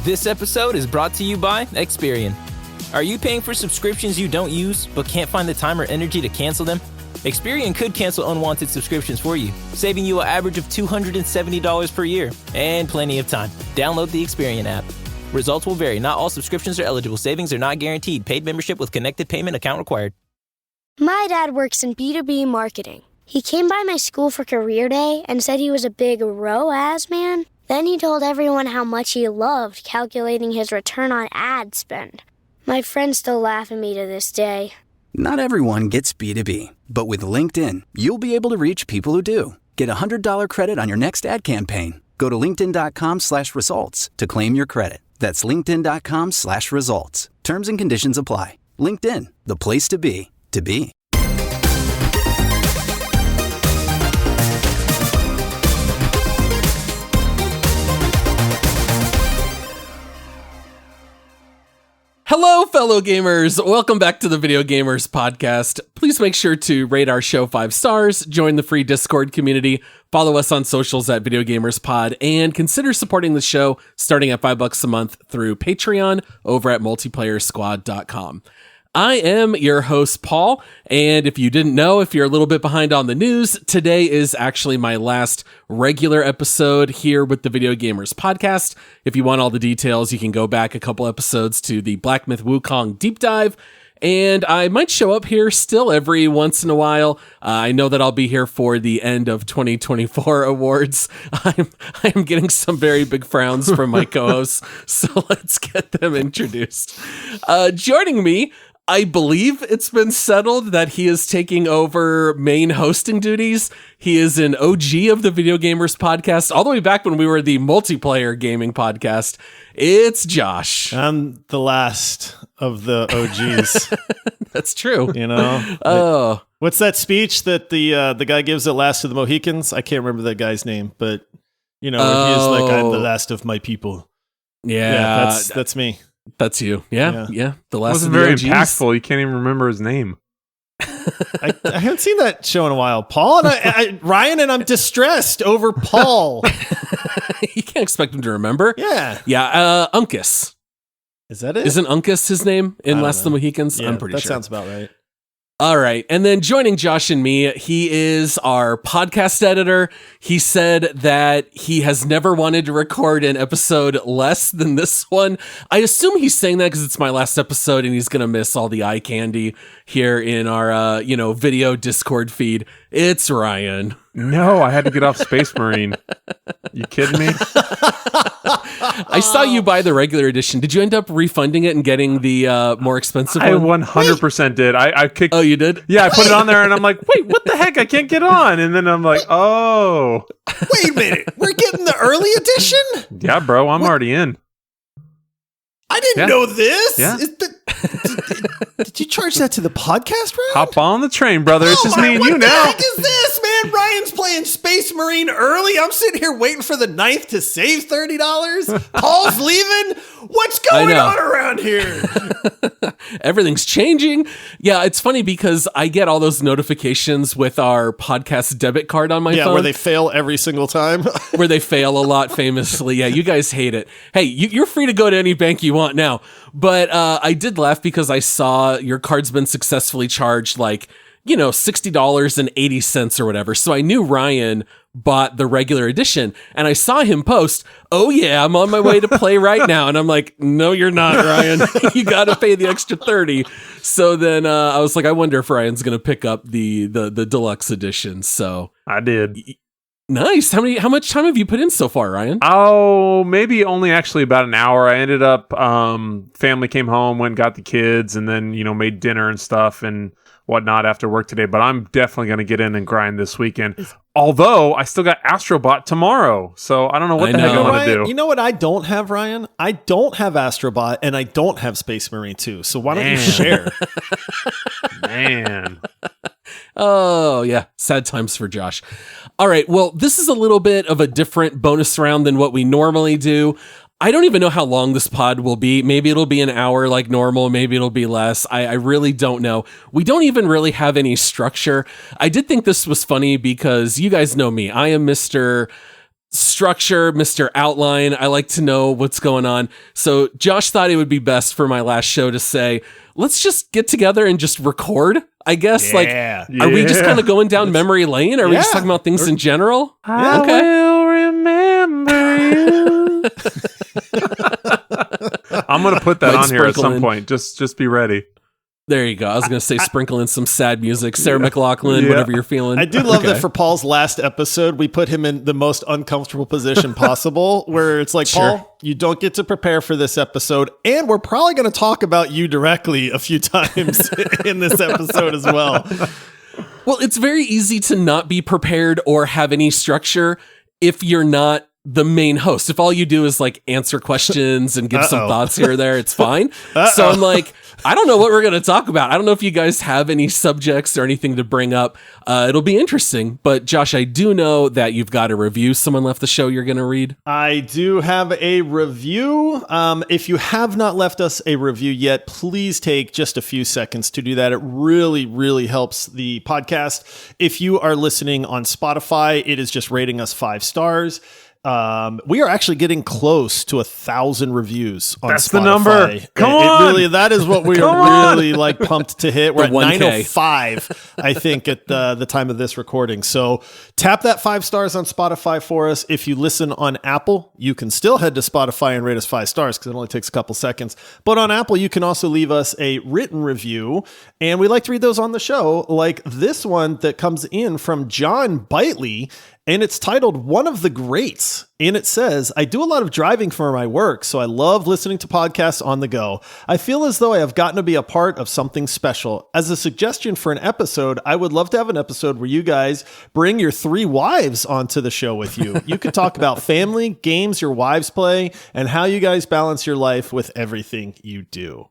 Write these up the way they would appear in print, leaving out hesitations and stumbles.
This episode is brought to you by Experian. Are you paying for subscriptions you don't use but can't find the time or energy to cancel them? Experian could cancel unwanted subscriptions for you, saving you an average of $270 per year and plenty of time. Download the Experian app. Results will vary. Not all subscriptions are eligible. Savings are not guaranteed. Paid membership with connected payment account required. My dad works in B2B marketing. He came by my school for career day and said he was a big ROAS man. Then he told everyone how much he loved calculating his return on ad spend. My friends still laugh at me to this day. Not everyone gets B2B, but with LinkedIn, you'll be able to reach people who do. Get a $100 credit on your next ad campaign. Go to linkedin.com/results to claim your credit. That's linkedin.com/results. Terms and conditions apply. LinkedIn, the place to be, to be. Hello, fellow gamers. Welcome back to the Video Gamers Podcast. Please make sure to rate our show 5 stars, join the free Discord community, follow us on socials at Video Gamers Pod, and consider supporting the show starting at $5 a month through Patreon over at multiplayersquad.com. I am your host, Paul, and if you didn't know, if you're a little bit behind on the news, today is actually my last regular episode here with the Video Gamers Podcast. If you want all the details, you can go back a couple episodes to the Black Myth Wukong deep dive, and I might show up here still every once in a while. I know that I'll be here for the end of 2024 awards. I'm getting some very big frowns from my co-hosts, so let's get them introduced. Joining me, I believe it's been settled that he is taking over main hosting duties. He is an OG of the Video Gamers Podcast, all the way back when we were the multiplayer gaming podcast. It's Josh. I'm the last of the OGs. That's true. You know? Oh. What's that speech that the guy gives at Last of the Mohicans? I can't remember that guy's name, but you know, where he is like, I'm the last of my people. Yeah, that's me. That's you. Yeah. The last wasn't of the very OGs. impactful. You can't even remember his name. I haven't seen that show in a while. Paul and Ryan, and I'm distressed over Paul. You can't expect him to remember. Yeah. Uncas. Is that it? Isn't Uncas his name in Last of the Mohicans? Yeah, I'm pretty sure. That sounds about right. All right. And then joining Josh and me, he is our podcast editor. He said that he has never wanted to record an episode less than this one. I assume he's saying that because it's my last episode and he's going to miss all the eye candy here in our, video Discord feed. It's Ryan. No, I had to get off Space Marine. You kidding me? I saw you buy the regular edition. Did you end up refunding it and getting the more expensive I one? 100% did. I kicked. Oh, you did? Yeah, I put it on there and I'm like, wait, what the heck? I can't get on. And then I'm like, oh. Wait a minute. We're getting the early edition? Yeah, bro, I'm already in. I didn't know this. Yeah. Did you charge that to the podcast, Ryan? Hop on the train, brother. It's just me and you What now. the heck is this, man? Ryan's playing Space Marine early. I'm sitting here waiting for the 9th to save $30. Paul's leaving. What's going on around here? Everything's changing. Yeah, it's funny because I get all those notifications with our podcast debit card on my phone. Yeah, where they fail every single time. Where they fail a lot famously. Yeah, you guys hate it. Hey, you're free to go to any bank you want now. But I did laugh because I saw your card's been successfully charged like, $60.80 or whatever. So I knew Ryan bought the regular edition and I saw him post, oh yeah, I'm on my way to play right now. And I'm like, no, you're not, Ryan. You got to pay the extra 30. So then I was like, I wonder if Ryan's going to pick up the deluxe edition. So I did. Nice. How much time have you put in so far, Ryan? Oh, maybe only actually about an hour. I ended up, family came home, went and got the kids, and then, made dinner and stuff and whatnot after work today. But I'm definitely going to get in and grind this weekend. Although I still got Astrobot tomorrow. So I don't know what the heck I want to do. You know what I don't have, Ryan? I don't have Astrobot and I don't have Space Marine 2. So why don't you share? Man. Oh, yeah. Sad times for Josh. All right. Well, this is a little bit of a different bonus round than what we normally do. I don't even know how long this pod will be. Maybe it'll be an hour like normal. Maybe it'll be less. I really don't know. We don't even really have any structure. I did think this was funny because you guys know me. I am Mr. structure, Mr. Outline. I like to know what's going on. So Josh thought it would be best for my last show to say, let's just get together and just record, I guess. Yeah. Are we just kind of going down memory lane? Are we just talking about things in general? I will remember you. I'm going to put that Like on here at some sprinkling. point. Just be ready. There you go. I was going to say sprinkle in some sad music. Sarah McLachlan, Yeah. whatever you're feeling. I do love that for Paul's last episode, we put him in the most uncomfortable position possible, where it's like, Sure. Paul, you don't get to prepare for this episode, and we're probably going to talk about you directly a few times in this episode as well. Well, it's very easy to not be prepared or have any structure if you're not the main host. If all you do is like answer questions and give some thoughts here or there, it's fine. So I'm like, I don't know what we're going to talk about. I don't know if you guys have any subjects or anything to bring up. It'll be interesting. But Josh, I do know that you've got a review. Someone left the show you're going to read. I do have a review. If you have not left us a review yet, please take just a few seconds to do that. It really, really helps the podcast. If you are listening on Spotify, it is just rating us 5 stars. We are actually getting close to 1,000 reviews on That's Spotify. the number. Come on. Really, that is what we Come are really like pumped to hit. We're at The 1K. 905, I think, at the time of this recording. So tap that 5 stars on Spotify for us. If you listen on Apple, you can still head to Spotify and rate us 5 stars because it only takes a couple seconds. But on Apple, you can also leave us a written review, and we like to read those on the show, like this one that comes in from John Bitely. And it's titled One of the Greats. And it says, I do a lot of driving for my work, so I love listening to podcasts on the go. I feel as though I have gotten to be a part of something special. As a suggestion for an episode, I would love to have an episode where you guys bring your 3 wives onto the show with you. You could talk about family, games your wives play, and how you guys balance your life with everything you do.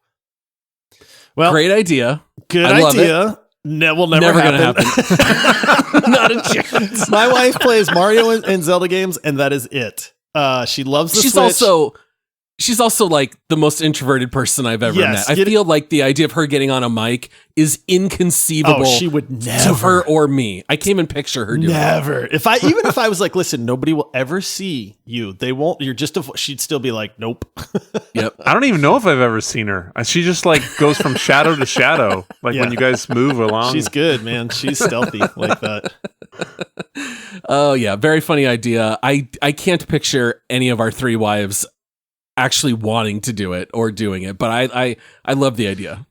Well, Great idea. good I love idea. Will never Gonna happen. happen. Not a chance. My wife plays Mario and Zelda games, and that is it. She loves the Switch. She's also like the most introverted person I've ever Yes, met. I feel like the idea of her getting on a mic is inconceivable. Oh, she would to never. her or me. I can't even picture her doing it. Never. Even if I was like, listen, nobody will ever see you. They won't. You're just she'd still be like, nope. Yep. I don't even know if I've ever seen her. She just like goes from shadow to shadow, like Yeah. when you guys move along. She's good, man. She's stealthy like that. Oh yeah, very funny idea. I can't picture any of our 3 wives actually wanting to do it or doing it, but I love the idea.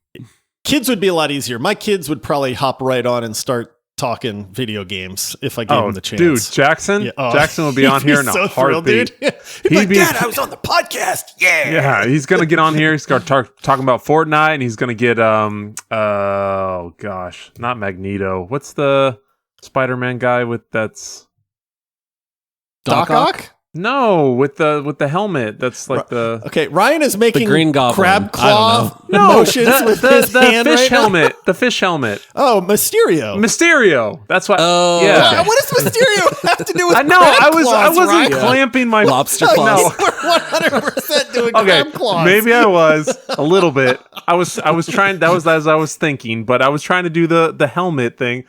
Kids would be a lot easier. My kids would probably hop right on and start talking video games if I gave them the chance. Dude, Jackson. Yeah. Oh, Jackson will be on he'd here in a so thrilled, heartbeat. dude. He'd be like, He'd be- Dad, I was on the podcast. Yeah. Yeah, he's gonna get on here. He's gonna talking about Fortnite, and he's gonna get oh gosh, not Magneto. What's the Spider-Man guy with that's Doc Ock? no with the helmet? That's like the Okay, Ryan is making Green Goblin. crab I claw don't motions with his the hand fish right now. helmet. The fish helmet. Oh, Mysterio. Mysterio. That's what. Oh, yeah. okay. What does Mysterio have to do with I know. crab I claws, wasn't Ryan? clamping my Lobster No, claws. you were 100% doing Okay, crab claws. maybe I was a little bit. I was trying. That was as I was thinking, but I was trying to do the helmet thing.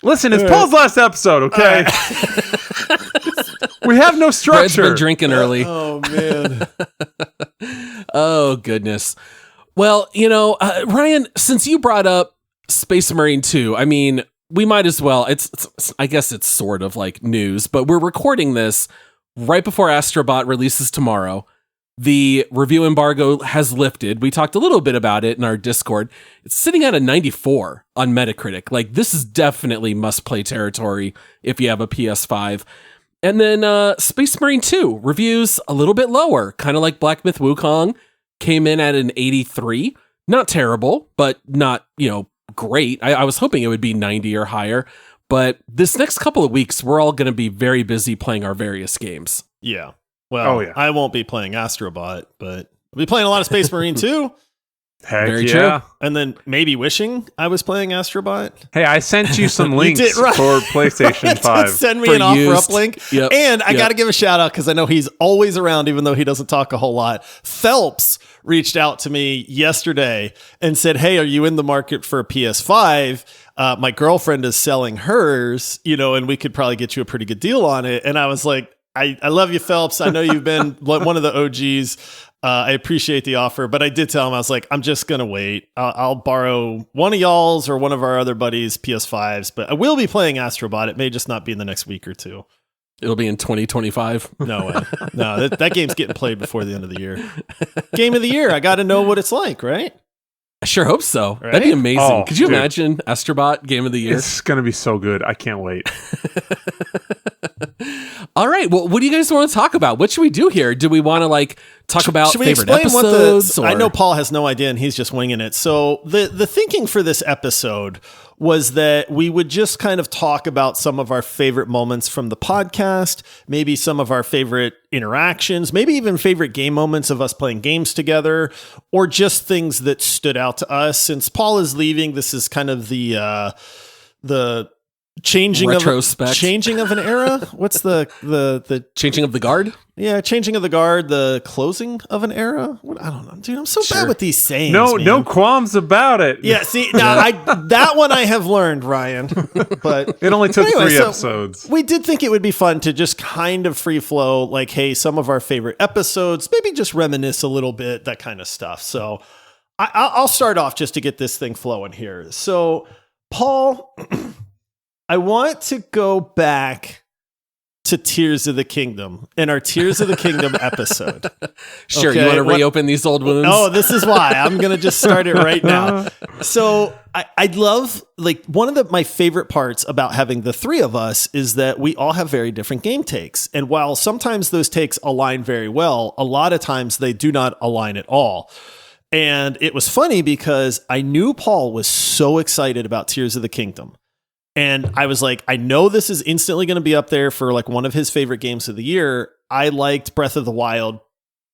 Listen, it's Paul's last episode. Okay, we have no Brad's structure. been drinking early. Oh, man. Oh, goodness. Well, Ryan, since you brought up Space Marine 2, I mean, we might as well. It's I guess it's sort of like news, but we're recording this right before Astrobot releases tomorrow. The review embargo has lifted. We talked a little bit about it in our Discord. It's sitting at a 94 on Metacritic. Like, this is definitely must-play territory if you have a PS5. And then Space Marine 2 reviews a little bit lower, kind of like Black Myth Wukong, came in at an 83. Not terrible, but not, great. I was hoping it would be 90 or higher. But this next couple of weeks, we're all going to be very busy playing our various games. Yeah. Well, Oh, yeah. I won't be playing Astrobot, but I'll be playing a lot of Space Marine too. Heck Very yeah. true. And then maybe wishing I was playing Astrobot. Hey, I sent you some links did, right. for PlayStation 5. Send me For an offer used. up link. Yep. And I Yep. got to give a shout out because I know he's always around, even though he doesn't talk a whole lot. Phelps reached out to me yesterday and said, "Hey, are you in the market for a PS5? My girlfriend is selling hers, and we could probably get you a pretty good deal on it." And I was like, I love you, Phelps. I know you've been one of the OGs. I appreciate the offer, but I did tell him, I was like, I'm just going to wait. I'll borrow one of y'all's or one of our other buddies' PS5s, but I will be playing Astrobot. It may just not be in the next week or two. It'll be in 2025. No way. No, that game's getting played before the end of the year. Game of the year. I got to know what it's like, right? I sure hope so. Right? That'd be amazing. Oh, Could you dude. imagine Astrobot Game of the Year? It's going to be so good. I can't wait. All right. Well, what do you guys want to talk about? What should we do here? Do we want to talk about Should we favorite explain episodes? I know Paul has no idea and he's just winging it. So the thinking for this episode was that we would just kind of talk about some of our favorite moments from the podcast, maybe some of our favorite interactions, maybe even favorite game moments of us playing games together, or just things that stood out to us. Since Paul is leaving, this is kind of the changing Retrospect. changing of an era. What's the Changing of the Guard? yeah, changing of the guard, the closing of an era. I don't know, dude. I'm so bad with these sayings. No man. qualms about it. Yeah, see, now that one I have learned, Ryan. But It only took anyway, 3 so episodes. we did think it would be fun to just kind of free flow, like, hey, some of our favorite episodes, maybe just reminisce a little bit, that kind of stuff. So I'll start off just to get this thing flowing here. So, Paul, I want to go back to Tears of the Kingdom in our Tears of the Kingdom episode. Sure. Okay, You want to what- reopen these old wounds? Oh, this is why I'm going to just start it right now. So I love, one of my favorite parts about having the three of us is that we all have very different game takes. And while sometimes those takes align very well, a lot of times they do not align at all. And it was funny because I knew Paul was so excited about Tears of the Kingdom. And I was like, I know this is instantly going to be up there for one of his favorite games of the year. I liked Breath of the Wild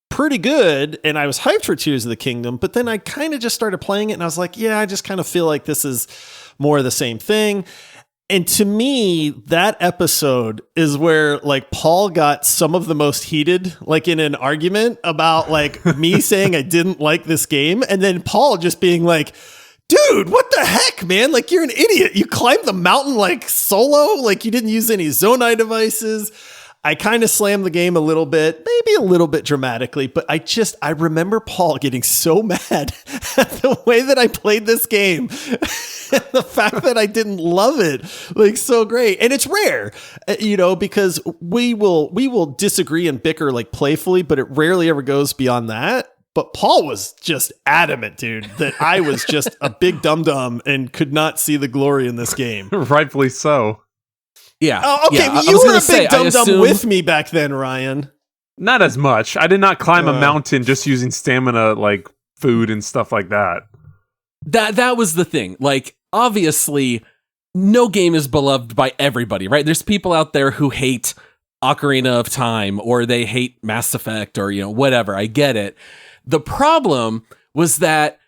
pretty good, and I was hyped for Tears of the Kingdom, but then I kind of just started playing it, and I was like, yeah, I just kind of feel like this is more of the same thing. And to me, that episode is where Paul got some of the most heated, in an argument about me saying I didn't like this game, and then Paul just being like, dude, what the heck, man? You're an idiot. You climbed the mountain solo. You didn't use any Zonai devices. I kind of slammed the game a little bit, maybe a little bit dramatically, but I remember Paul getting so mad at the way that I played this game and the fact that I didn't love it so great. And it's rare, because we will disagree and bicker playfully, but it rarely ever goes beyond that. But Paul was just adamant, dude, that I was just a big dum-dum and could not see the glory in this game. Rightfully so. Yeah. Oh, okay, Yeah, well, I you was were gonna a say, big I dum-dum assume- with me back then, Ryan. Not as much. I did not climb a mountain just using stamina food and stuff like that. That was the thing. Obviously, no game is beloved by everybody, right? There's people out there who hate Ocarina of Time, or they hate Mass Effect, or whatever. I get it. The problem was that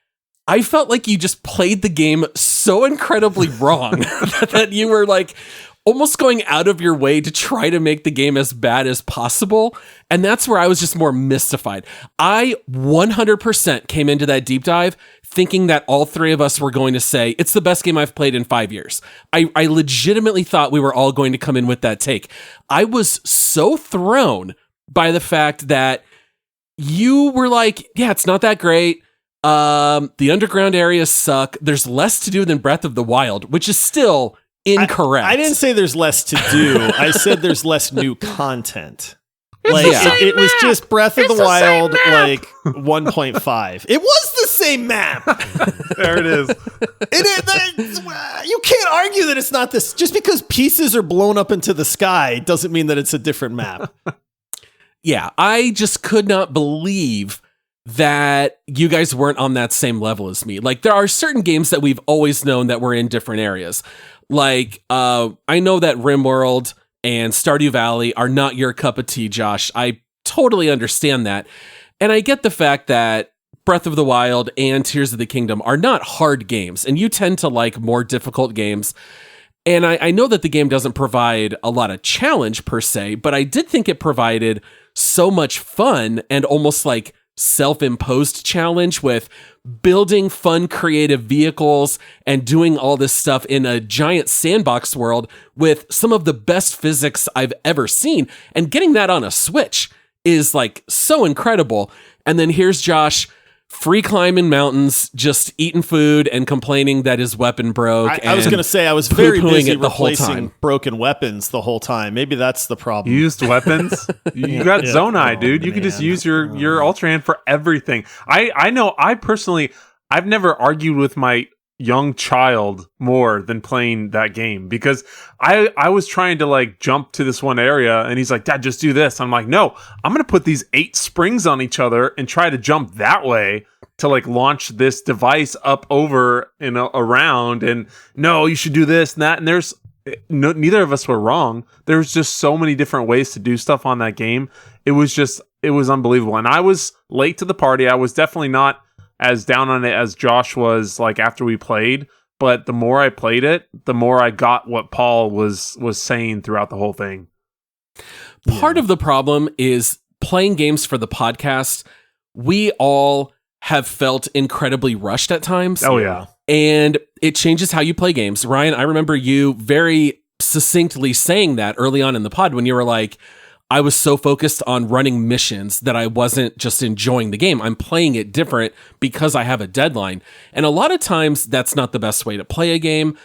I felt like you just played the game so incredibly wrong that you were almost going out of your way to try to make the game as bad as possible. And that's where I was just more mystified. I 100% came into that deep dive thinking that all three of us were going to say, it's the best game I've played in 5 years. I legitimately thought we were all going to come in with that take. I was so thrown by the fact that you were like, yeah, it's not that great. The underground areas suck. There's less to do than Breath of the Wild, which is still incorrect. I didn't say there's less to do. I said there's less new content. Yeah. It was just Breath of the Wild 1.5. It was the same map. There it is. You can't argue that it's not this. Just because pieces are blown up into the sky doesn't mean that it's a different map. Yeah, I just could not believe that you guys weren't on that same level as me. There are certain games that we've always known that we're in different areas. I know that RimWorld and Stardew Valley are not your cup of tea, Josh. I totally understand that. And I get the fact that Breath of the Wild and Tears of the Kingdom are not hard games, and you tend to like more difficult games. And I know that the game doesn't provide a lot of challenge per se, but I did think it provided so much fun and almost like self-imposed challenge with building fun, creative vehicles and doing all this stuff in a giant sandbox world with some of the best physics I've ever seen. And getting that on a Switch is like so incredible. And then here's Josh free climbing mountains, just eating food and complaining that his weapon broke. I was going to say, I was very busy the whole replacing time. broken weapons the whole time. Maybe that's the problem. You used weapons? You got Zonai, dude. You can just use your Ultra Hand for everything. I know, I've never argued with my young child more than playing that game, because I was trying to like jump to this one area and he's like, Dad, just do this. I'm like, no, I'm going to put these 8 springs on each other and try to jump that way to like launch this device up over and around. And no, you should do this and that. And there's neither of us were wrong. There's just so many different ways to do stuff on that game. It was unbelievable. And I was late to the party. I was definitely not as down on it as Josh was like after we played, but the more I played it, the more I got what Paul was saying throughout the whole thing. Part of the problem is playing games for the podcast. We all have felt incredibly rushed at times. Oh yeah. And it changes how you play games. Ryan, I remember you very succinctly saying that early on in the pod when you were like, I was so focused on running missions that I wasn't just enjoying the game. I'm playing it different because I have a deadline. And a lot of times that's not the best way to play a game.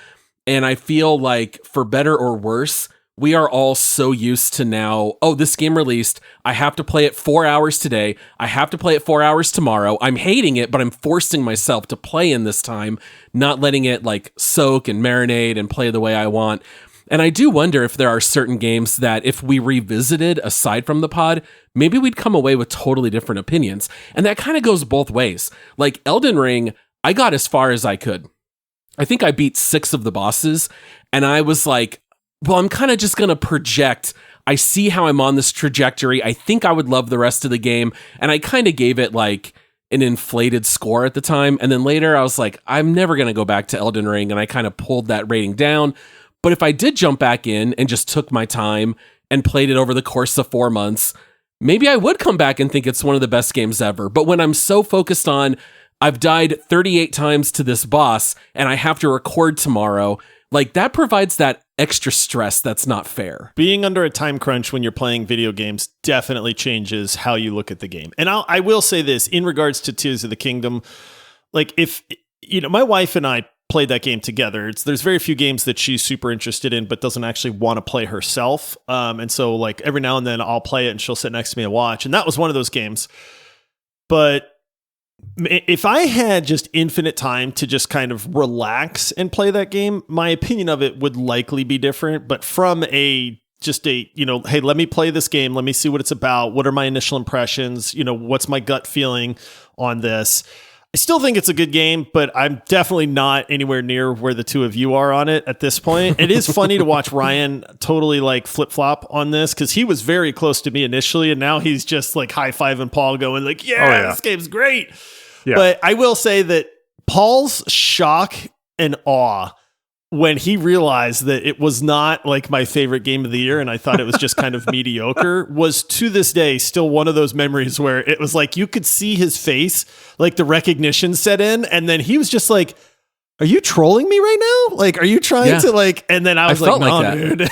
And I feel like for better or worse, we are all so used to now, oh, this game released. I have to play it 4 hours today. I have to play it 4 hours tomorrow. I'm hating it, but I'm forcing myself to play in this time, not letting it like soak and marinate and play the way I want. And I do wonder if there are certain games that if we revisited aside from the pod, maybe we'd come away with totally different opinions. And that kind of goes both ways. Like Elden Ring, I got as far as I could. I think I beat 6 of the bosses. And I was like, well, I'm kind of just going to project. I see how I'm on this trajectory. I think I would love the rest of the game. And I kind of gave it like an inflated score at the time. And then later I was like, I'm never going to go back to Elden Ring. And I kind of pulled that rating down. But if I did jump back in and just took my time and played it over the course of 4 months, maybe I would come back and think it's one of the best games ever. But when I'm so focused on, I've died 38 times to this boss and I have to record tomorrow, like that provides that extra stress that's not fair. Being under a time crunch when you're playing video games definitely changes how you look at the game. And I will say this in regards to Tears of the Kingdom, like if, you know, my wife and I played that game together. There's very few games that she's super interested in, but doesn't actually want to play herself. And so like every now and then I'll play it and she'll sit next to me and watch. And that was one of those games. But if I had just infinite time to just kind of relax and play that game, my opinion of it would likely be different. But from hey, let me play this game. Let me see what it's about. What are my initial impressions? You know, what's my gut feeling on this? I still think it's a good game, but I'm definitely not anywhere near where the two of you are on it at this point. It is funny to watch Ryan totally like flip-flop on this because he was very close to me initially, and now he's just like high-fiving Paul going like, this game's great. Yeah. But I will say that Paul's shock and awe when he realized that it was not like my favorite game of the year and I thought it was just kind of mediocre was to this day still one of those memories where it was like you could see his face, like the recognition set in, and then he was just like, are you trolling me right now? Like, are you trying to like, and then I was like, no, dude.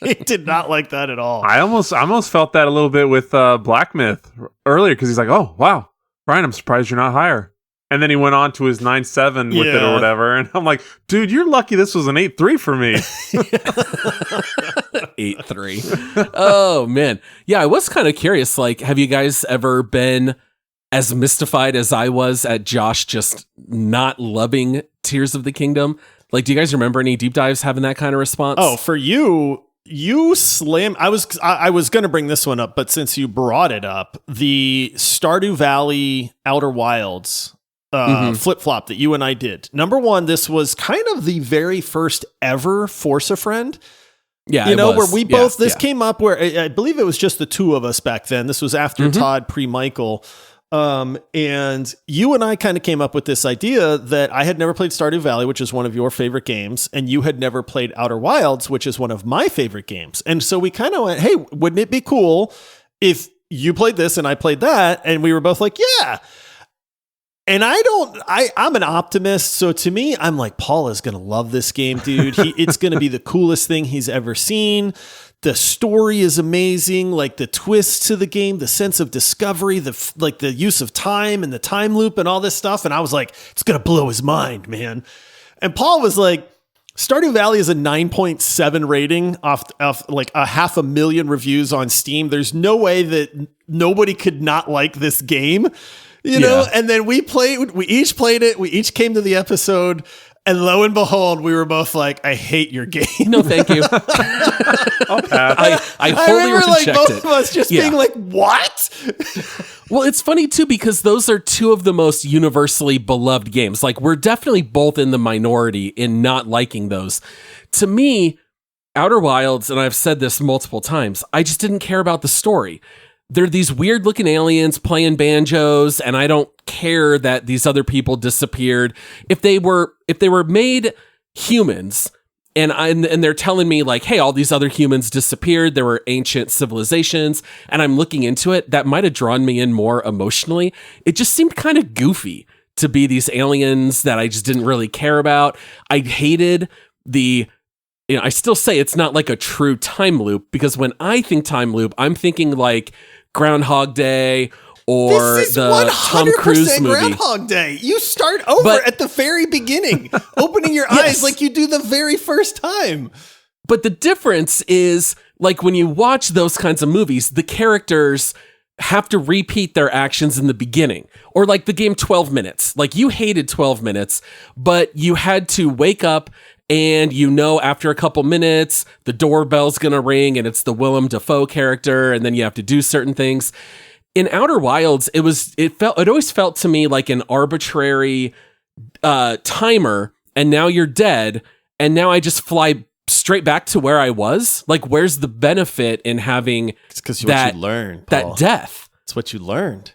he did not like that at all. I almost felt that a little bit with Black Myth earlier because he's like, oh, wow, Brian, I'm surprised you're not higher. And then he went on to his 9.7 with it or whatever. And I'm like, dude, you're lucky this was an 8.3 for me. 8.3. Oh, man. Yeah, I was kind of curious. Like, have you guys ever been as mystified as I was at Josh just not loving Tears of the Kingdom? Like, do you guys remember any deep dives having that kind of response? Oh, for you slammed. I was going to bring this one up, but since you brought it up, the Stardew Valley Outer Wilds flip-flop that you and I did. Number one, this was kind of the very first ever Force a Friend. Yeah, you know, where we both, came up where I believe it was just the two of us back then. This was after Todd, pre-Michael. And you and I kind of came up with this idea that I had never played Stardew Valley, which is one of your favorite games, and you had never played Outer Wilds, which is one of my favorite games. And so we kind of went, hey, wouldn't it be cool if you played this and I played that? And we were both like, yeah. And I'm an optimist. So to me, I'm like, Paul is going to love this game, dude. It's going to be the coolest thing he's ever seen. The story is amazing. Like the twists to the game, the sense of discovery, the use of time and the time loop and all this stuff. And I was like, it's going to blow his mind, man. And Paul was like, Stardew Valley is a 9.7 rating off like 500,000 reviews on Steam. There's no way that nobody could not like this game. You know, and then we each played it. We each came to the episode, and lo and behold, we were both like, I hate your game. No, thank you. I'll pass. I wholly remember reject like both it. of us just being like, what? Well, it's funny too, because those are two of the most universally beloved games. Like we're definitely both in the minority in not liking those. To me, Outer Wilds, and I've said this multiple times, I just didn't care about the story. They're these weird looking aliens playing banjos, and I don't care that these other people disappeared. If they were made humans, and they're telling me like, hey, all these other humans disappeared, there were ancient civilizations, and I'm looking into it, that might have drawn me in more emotionally. It just seemed kind of goofy to be these aliens that I just didn't really care about. I hated I still say it's not like a true time loop, because when I think time loop, I'm thinking like Groundhog Day or this is the Tom Cruise movie. Groundhog Day. You start over at the very beginning, opening your eyes like you do the very first time. But the difference is, like, when you watch those kinds of movies, the characters have to repeat their actions in the beginning. Or like the game 12 Minutes. Like, you hated 12 Minutes, but you had to wake up and after a couple minutes, the doorbell's going to ring and it's the Willem Dafoe character, and then you have to do certain things. In Outer Wilds, it always felt to me like an arbitrary timer, and now you're dead, and now I just fly straight back to where I was. Like, where's the benefit in having it's because what you learned, Paul. That death? It's what you learned.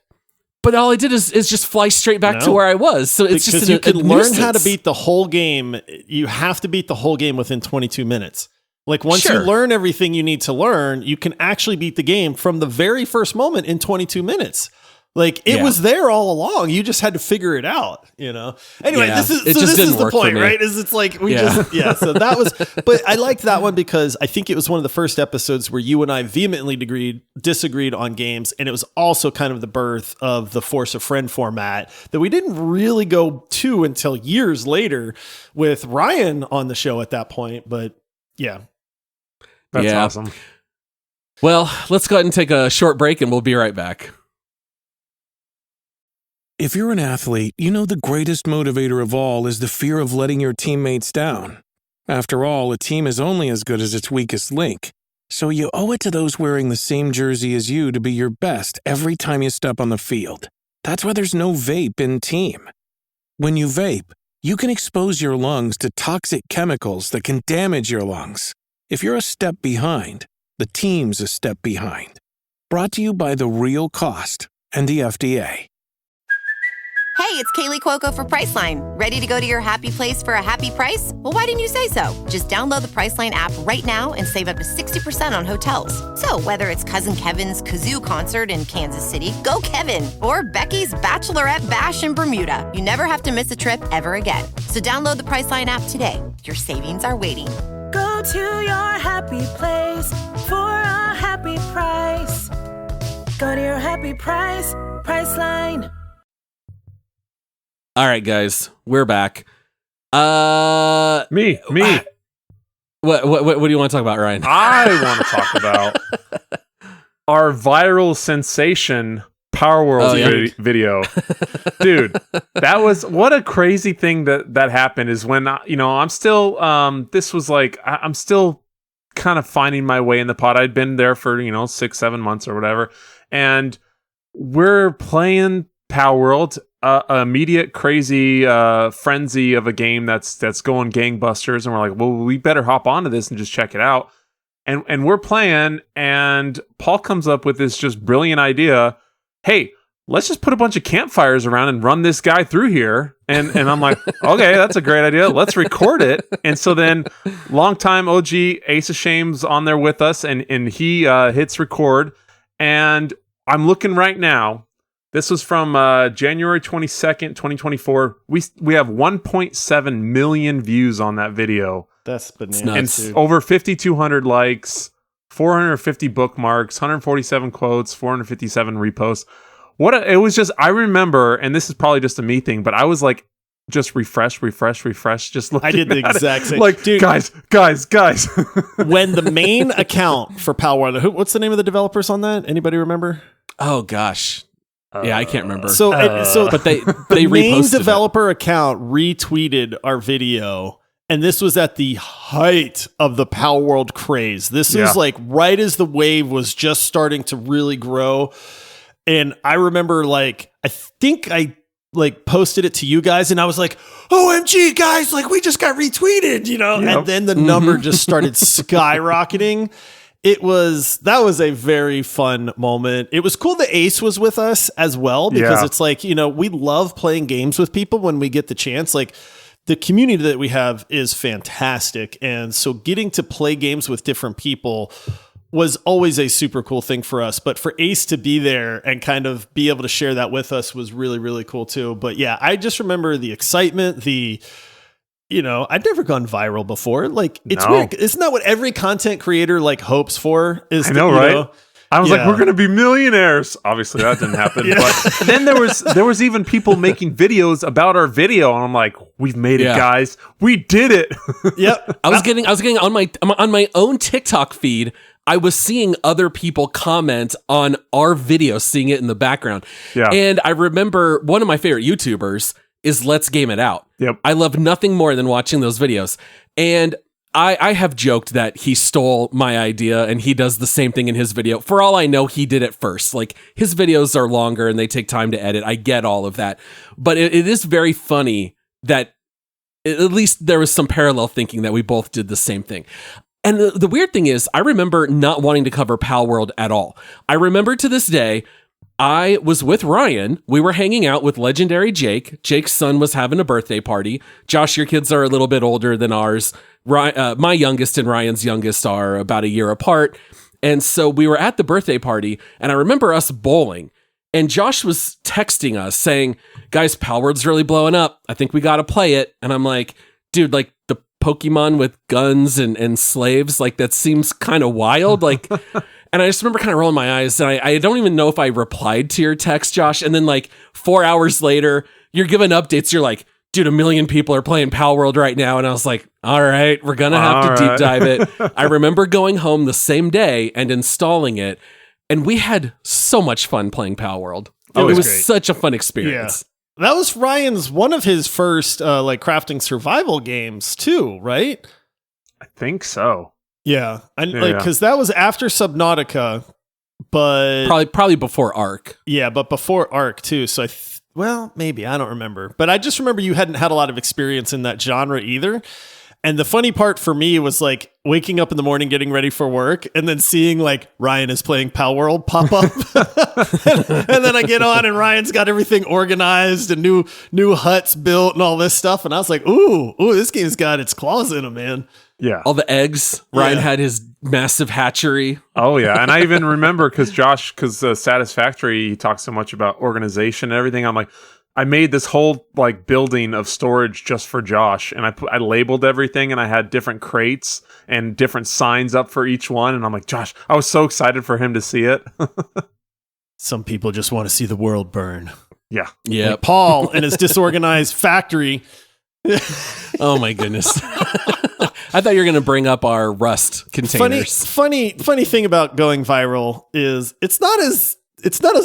But all I did is just fly straight back to where I was. So it's because just you can learn nuisance. how to beat the whole game. You have to beat the whole game within 22 minutes. Like once you learn everything you need to learn, you can actually beat the game from the very first moment in 22 minutes. Like it was there all along. You just had to figure it out, you know? Anyway, this is the point, right? Is it's like, so that was, but I liked that one because I think it was one of the first episodes where you and I vehemently disagreed on games. And it was also kind of the birth of the Force a Friend format that we didn't really go to until years later with Ryan on the show at that point. But yeah. That's awesome. Well, let's go ahead and take a short break and we'll be right back. If you're an athlete, you know the greatest motivator of all is the fear of letting your teammates down. After all, a team is only as good as its weakest link. So you owe it to those wearing the same jersey as you to be your best every time you step on the field. That's why there's no vape in team. When you vape, you can expose your lungs to toxic chemicals that can damage your lungs. If you're a step behind, the team's a step behind. Brought to you by The Real Cost and the FDA. Hey, it's Kaylee Cuoco for Priceline. Ready to go to your happy place for a happy price? Well, why didn't you say so? Just download the Priceline app right now and save up to 60% on hotels. So whether it's Cousin Kevin's Kazoo Concert in Kansas City, go Kevin, or Becky's Bachelorette Bash in Bermuda, you never have to miss a trip ever again. So download the Priceline app today. Your savings are waiting. Go to your happy place for a happy price. Go to your happy price, Priceline. All right, guys, we're back. Me. What do you want to talk about, Ryan? I want to talk about our viral sensation Power World video. Dude, that was what a crazy thing that happened is when I'm still this was like I'm still kind of finding my way in the pod. I'd been there for 6-7 months or whatever, and we're playing Power World. Immediate crazy frenzy of a game that's going gangbusters, and we're like, well, we better hop onto this and just check it out. And we're playing, and Paul comes up with this just brilliant idea. Hey, let's just put a bunch of campfires around and run this guy through here. And I'm like, okay, that's a great idea. Let's record it. And so then longtime OG Ace of Shame's on there with us, and he hits record. And I'm looking right now. This was from January 22nd, 2024. We have 1.7 million views on that video. That's bananas. And over 5,200 likes, 450 bookmarks, 147 quotes, 457 reposts. It was just, I remember, and this is probably just a me thing, but I was like, just refresh, just looking. I did the exact same. Like, dude, guys. When the main account for Palworld, what's the name of the developers on that? Anybody remember? Oh gosh. Yeah, I can't remember. But they main reposted developer account retweeted our video, and this was at the height of the Palworld craze. This is like right as the wave was just starting to really grow. And I remember, like, I think I like posted it to you guys, and I was like, OMG guys, like, we just got retweeted, you know? And then the number just started skyrocketing. That was a very fun moment. It was cool that Ace was with us as well, because it's like, you know, we love playing games with people when we get the chance. Like, the community that we have is fantastic. And so getting to play games with different people was always a super cool thing for us. But for Ace to be there and kind of be able to share that with us was really, really cool too. But yeah, I just remember the excitement, you know, I'd never gone viral before. Like, it's weird. Isn't that what every content creator like hopes for? I know, right? I was like, we're going to be millionaires. Obviously, that didn't happen. But then there was even people making videos about our video, and I'm like, we've made it, guys. We did it. Yep. I was getting on my own TikTok feed. I was seeing other people comment on our video, seeing it in the background. Yeah. And I remember one of my favorite YouTubers is Let's Game It Out. Yep. I love nothing more than watching those videos. And I have joked that he stole my idea and he does the same thing in his video. For all I know, he did it first. Like, his videos are longer and they take time to edit. I get all of that. But it is very funny that at least there was some parallel thinking that we both did the same thing. And the weird thing is, I remember not wanting to cover Palworld at all. I remember to this day, I was with Ryan. We were hanging out with legendary Jake. Jake's son was having a birthday party. Josh, your kids are a little bit older than ours. My youngest and Ryan's youngest are about a year apart. And so we were at the birthday party, and I remember us bowling. And Josh was texting us saying, guys, Palworld's really blowing up. I think we got to play it. And I'm like, dude, like, the Pokemon with guns and slaves, like, that seems kind of wild. Like, and I just remember kind of rolling my eyes, and I don't even know if I replied to your text, Josh. And then like 4 hours later, you're giving updates. You're like, dude, 1 million people are playing Palworld right now. And I was like, all right, we're going to have to deep dive it. I remember going home the same day and installing it. And we had so much fun playing Palworld. It was great. Such a fun experience. Yeah. That was Ryan's, one of his first like crafting survival games too, right? I think so. Yeah. Because that was after Subnautica, but probably before Ark. Yeah, but before Ark too. So well, maybe, I don't remember. But I just remember you hadn't had a lot of experience in that genre either. And the funny part for me was like waking up in the morning, getting ready for work, and then seeing like Ryan is playing Palworld pop up. and then I get on and Ryan's got everything organized and new huts built and all this stuff. And I was like, ooh, this game's got its claws in them, man. Yeah. All the eggs. Ryan had his massive hatchery. Oh, yeah. And I even remember because Satisfactory, he talks so much about organization and everything. I'm like, I made this whole like building of storage just for Josh, and I labeled everything, and I had different crates and different signs up for each one. And I'm like, Josh, I was so excited for him to see it. Some people just want to see the world burn. Yeah. Yeah. Like Paul and his disorganized factory. Oh my goodness. I thought you were going to bring up our Rust containers. Funny thing about going viral is it's not as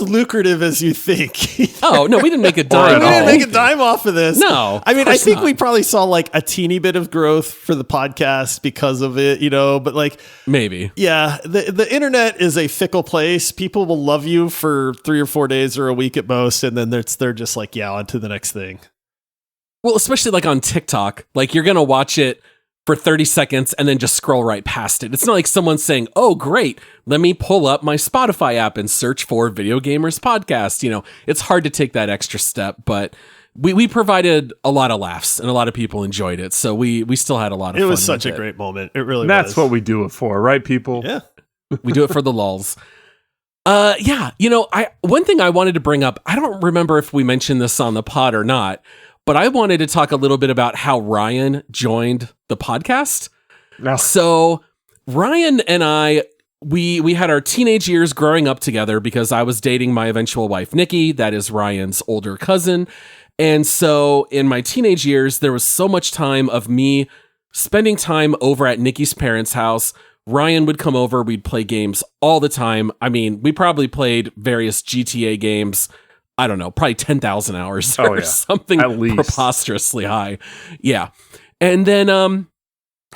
lucrative as you think. Oh, no, we didn't make a dime. We didn't make a dime off of this. No. I mean, I think we probably saw like a teeny bit of growth for the podcast because of it, you know, but like maybe. Yeah, the internet is a fickle place. People will love you for 3 or 4 days or a week at most, and then they're just like, yeah, on to the next thing. Well, especially like on TikTok, like you're going to watch it for 30 seconds and then just scroll right past it. It's not like someone's saying, oh, great, let me pull up my Spotify app and search for Video Gamers Podcast. You know, it's hard to take that extra step, but we provided a lot of laughs and a lot of people enjoyed it. So we still had a lot of fun. It was such with a it. great moment. It really That's was. what we do it for, right, people? Yeah. We do it for the lulz. Yeah, you know, one thing I wanted to bring up, I don't remember if we mentioned this on the pod or not, but I wanted to talk a little bit about how Ryan joined the podcast. No. So Ryan and I, we had our teenage years growing up together because I was dating my eventual wife, Nikki. That is Ryan's older cousin. And so in my teenage years, there was so much time of me spending time over at Nikki's parents' house. Ryan would come over. We'd play games all the time. I mean, we probably played various GTA games. I don't know, probably 10,000 hours or something at least preposterously high. Yeah. And then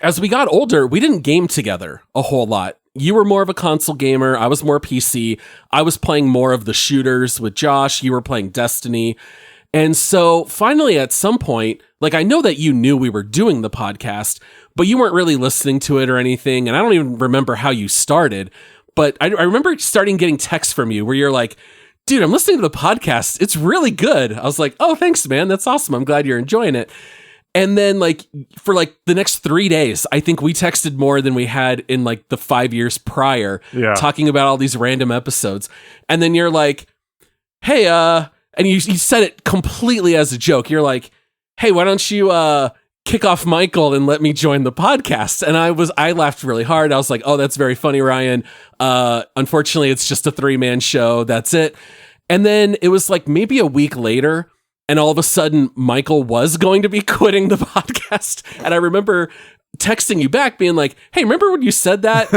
as we got older, we didn't game together a whole lot. You were more of a console gamer. I was more PC. I was playing more of the shooters with Josh. You were playing Destiny. And so finally at some point, like I know that you knew we were doing the podcast, but you weren't really listening to it or anything. And I don't even remember how you started, but I remember starting getting texts from you where you're like, dude, I'm listening to the podcast. It's really good. I was like, oh, thanks, man. That's awesome. I'm glad you're enjoying it. And then like for like the next 3 days, I think we texted more than we had in like the 5 years prior, talking about all these random episodes. And then you're like, hey, and you said it completely as a joke. You're like, hey, why don't you kick off Michael and let me join the podcast? And I laughed really hard. I was like, oh, that's very funny, Ryan. Unfortunately, it's just a 3-man show. That's it. And then it was like maybe a week later, and all of a sudden, Michael was going to be quitting the podcast. And I remember texting you back being like, hey, remember when you said that?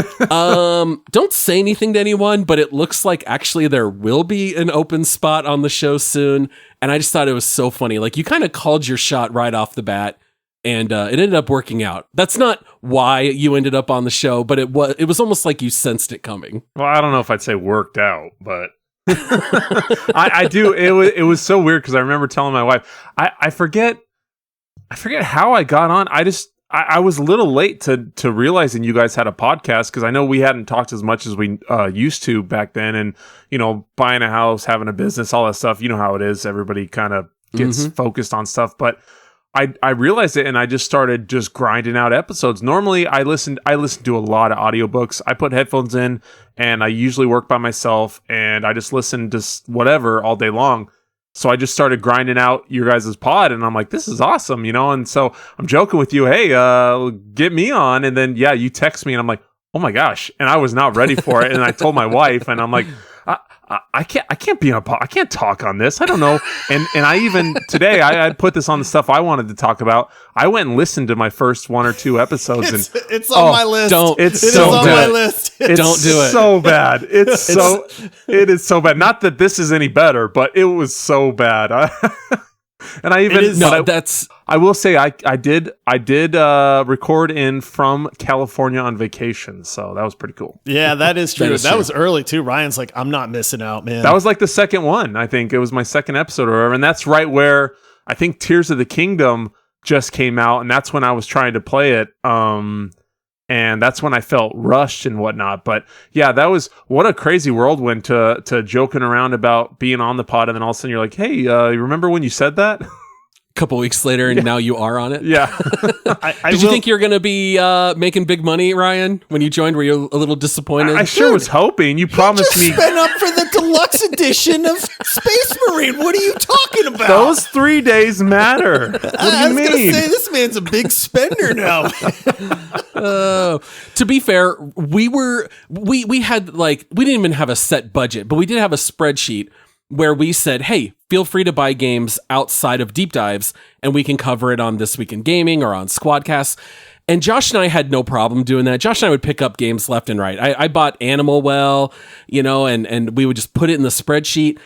Don't say anything to anyone, but it looks like actually there will be an open spot on the show soon. And I just thought it was so funny. Like you kind of called your shot right off the bat, and it ended up working out. That's not why you ended up on the show, but it was almost like you sensed it coming. Well, I don't know if I'd say worked out, but I do. It was so weird because I remember telling my wife, I forget how I got on. I was a little late to realizing you guys had a podcast because I know we hadn't talked as much as we used to back then, and you know, buying a house, having a business, all that stuff. You know how it is. Everybody kind of gets focused on stuff, but I realized it, and I just started just grinding out episodes. Normally, I listen to a lot of audiobooks. I put headphones in, and I usually work by myself, and I just listen to whatever all day long. So I just started grinding out your guys' pod, and I'm like, this is awesome, you know? And so I'm joking with you, hey, get me on. And then, you text me, and I'm like, oh my gosh. And I was not ready for it. And I told my wife, and I'm like, I can't be on a pod. I can't talk on this. I don't know. And I even today I put this on the stuff I wanted to talk about. I went and listened to my first 1 or 2 episodes, and it's on my list. It is on my list. Don't do it. So bad. It is so bad. Not that this is any better, but it was so bad. And I even I will say I did record in from California on vacation, so that was pretty cool. Yeah, that is true. That was early too. Ryan's like, I'm not missing out, man. That was like the second one. I think it was my second episode or whatever, and that's right where I think Tears of the Kingdom just came out, and that's when I was trying to play it. And that's when I felt rushed and whatnot. But yeah, that was what a crazy whirlwind to joking around about being on the pod, and then all of a sudden you're like, hey, you remember when you said that? A couple weeks later, and now you are on it. Yeah. Did you think you're going to be making big money, Ryan, when you joined? Were you a little disappointed? I sure was hoping. You promised me. Spent up for the deluxe edition of Space Marine. What are you talking about? Those 3 days matter. What do you mean? I was going to say, this man's a big spender now. To be fair, we had like, we didn't even have a set budget, but we did have a spreadsheet where we said, hey, feel free to buy games outside of deep dives, and we can cover it on This Week in Gaming or on Squadcasts. And Josh and I had no problem doing that. Josh and I would pick up games left and right. I bought Animal Well, you know, and we would just put it in the spreadsheet.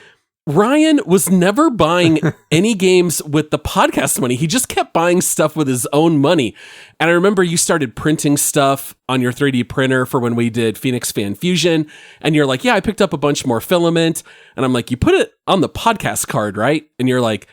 Ryan was never buying any games with the podcast money. He just kept buying stuff with his own money. And I remember you started printing stuff on your 3D printer for when we did Phoenix Fan Fusion. And you're like, yeah, I picked up a bunch more filament. And I'm like, you put it on the podcast card, right? And you're like,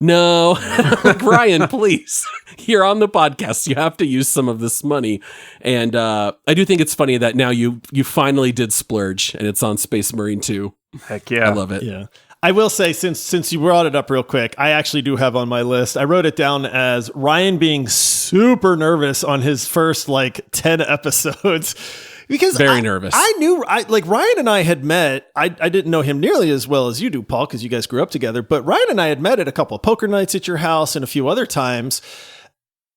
No, like, Ryan, please, you're on the podcast. You have to use some of this money. And I do think it's funny that now you finally did splurge and it's on Space Marine 2. Heck yeah. I love it. Yeah. I will say, since you brought it up real quick, I actually do have on my list, I wrote it down as Ryan being super nervous on his first 10 episodes. Because very nervous. I knew, Ryan and I had met. I didn't know him nearly as well as you do, Paul, because you guys grew up together. But Ryan and I had met at a couple of poker nights at your house and a few other times.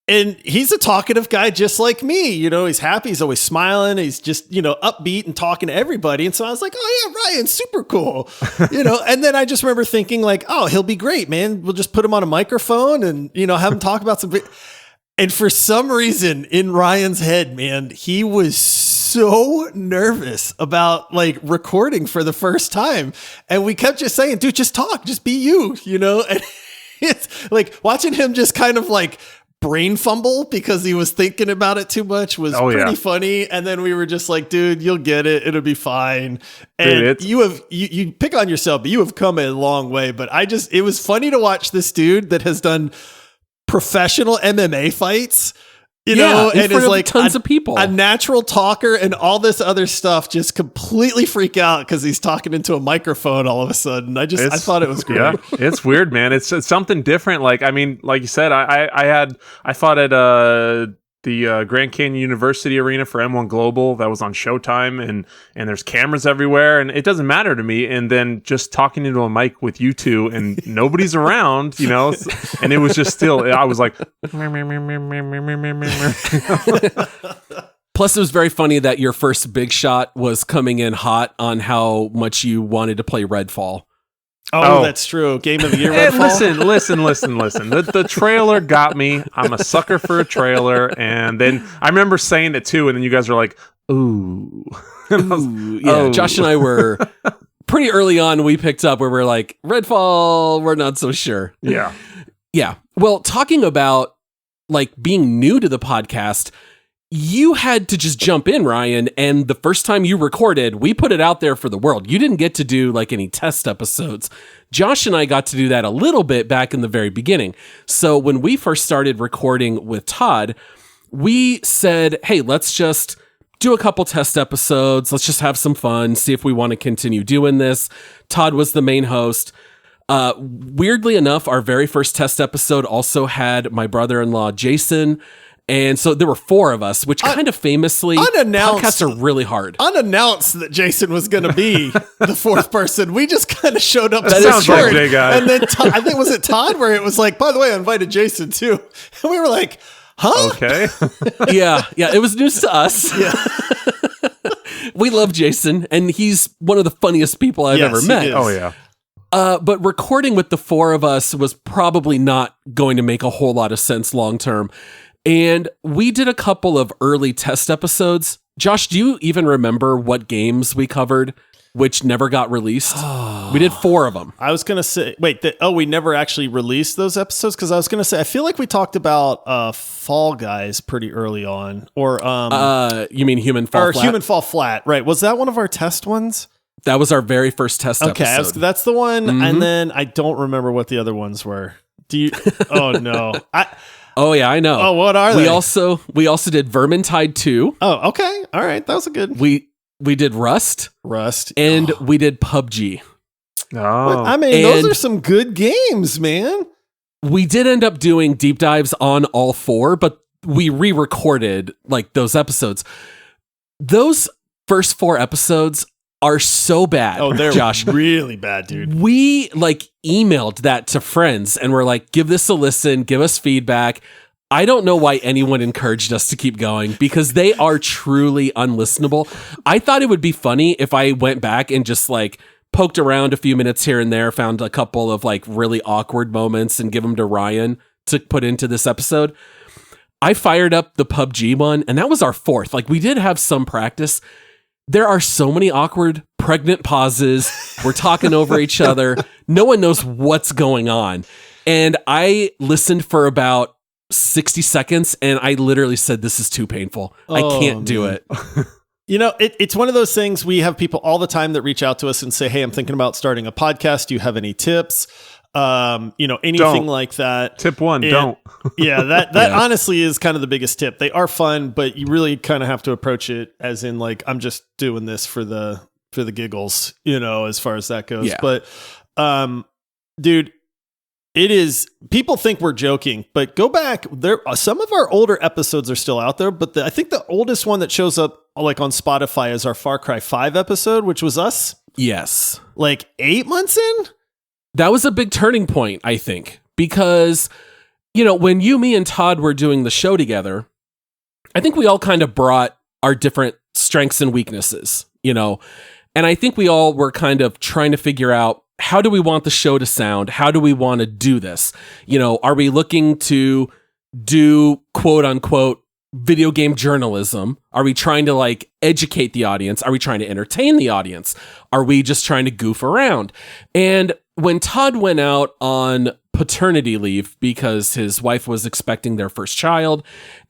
And he's a talkative guy just like me. He's happy. He's always smiling. He's just, upbeat and talking to everybody. And so I was like, oh, yeah, Ryan's super cool. And then I just remember thinking oh, he'll be great, man. We'll just put him on a microphone and, have him talk about some. And for some reason in Ryan's head, man, he was so nervous about recording for the first time. And we kept just saying, dude, just talk, just be you, and it's watching him just kind of brain fumble because he was thinking about it too much was pretty funny. And then we were just like, dude, you'll get it. It'll be fine. And dude, you pick on yourself, but you have come a long way. But it was funny to watch this dude that has done professional MMA fights, and is tons of people, a natural talker and all this other stuff, just completely freak out because he's talking into a microphone all of a sudden. I thought it was great. Yeah, it's weird, man. It's something different. Like you said, I fought at the Grand Canyon University Arena for M1 Global. That was on Showtime, and there's cameras everywhere, and it doesn't matter to me. And then just talking into a mic with you two, and nobody's around, and it was just still. I was like, Plus, it was very funny that your first big shot was coming in hot on how much you wanted to play Redfall. Oh, that's true. Game of the year. Hey, listen. The trailer got me. I'm a sucker for a trailer. And then I remember saying it too. And then you guys were like, ooh. Yeah. Josh and I were pretty early on. We picked up where we're like, Redfall, we're not so sure. Yeah. Yeah. Well, talking about being new to the podcast, you had to just jump in, Ryan, and the first time you recorded, we put it out there for the world. You didn't get to do any test episodes. Josh and I got to do that a little bit back in the very beginning. So when we first started recording with Todd, we said, hey, let's just do a couple test episodes. Let's just have some fun, see if we want to continue doing this. Todd was the main host. Weirdly enough, our very first test episode also had my brother-in-law, Jason. And so there were 4 of us, which kind of famously, podcasts are really hard. Unannounced that Jason was going to be the 4th person. We just kind of showed up. That sounds like Jay guy. And then I think, was it Todd, where it was like, by the way, I invited Jason too. And we were like, huh? Okay. Yeah. It was news to us. Yeah. We love Jason, and he's one of the funniest people I've ever met. Oh, yeah. But recording with the 4 of us was probably not going to make a whole lot of sense long term. And we did a couple of early test episodes. Josh, do you even remember what games we covered, which never got released? We did 4 of them. I was going to say, we never actually released those episodes? Because I was going to say, I feel like we talked about Fall Guys pretty early on. Or you mean Human Fall Flat? Human Fall Flat, right. Was that one of our test ones? That was our very first test episode. Okay, that's the one. Mm-hmm. And then I don't remember what the other ones were. Do you? Oh, no. Oh yeah, I know. Oh, what are they? We also did Vermintide 2. Oh, okay. All right. That was a good. We did Rust, and we did PUBG. Oh. I mean, those are some good games, man. We did end up doing deep dives on all 4, but we re-recorded those episodes. Those first 4 episodes are so bad. Oh, they're Josh, really bad, dude. We emailed that to friends and we're like, give this a listen, give us feedback. I don't know why anyone encouraged us to keep going because they are truly unlistenable. I thought it would be funny if I went back and just poked around a few minutes here and there, found a couple of really awkward moments and give them to Ryan to put into this episode. I fired up the PUBG one and that was our 4th. We did have some practice. There are so many awkward pregnant pauses. We're talking over each other. No one knows what's going on. And I listened for about 60 seconds and I literally said, this is too painful. I can't do it. It's one of those things. We have people all the time that reach out to us and say, hey, I'm thinking about starting a podcast. Do you have any tips? anything Don't. like that. Tip one, And, don't. Yeah, that honestly is kind of the biggest tip. They are fun, but you really kind of have to approach it as in like, I'm just doing this for the giggles, as far as that goes. Yeah. But, dude, it is, people think we're joking, but go back there. Some of our older episodes are still out there, but I think the oldest one that shows up like on Spotify is our Far Cry 5 episode, which was us Yes. like 8 months in. That was a big turning point, I think, because, when you, me, and Todd were doing the show together, I think we all kind of brought our different strengths and weaknesses, and I think we all were kind of trying to figure out, how do we want the show to sound? How do we want to do this? Are we looking to do quote unquote video game journalism? Are we trying to like educate the audience? Are we trying to entertain the audience? Are we just trying to goof around? And when Todd went out on paternity leave because his wife was expecting their first child,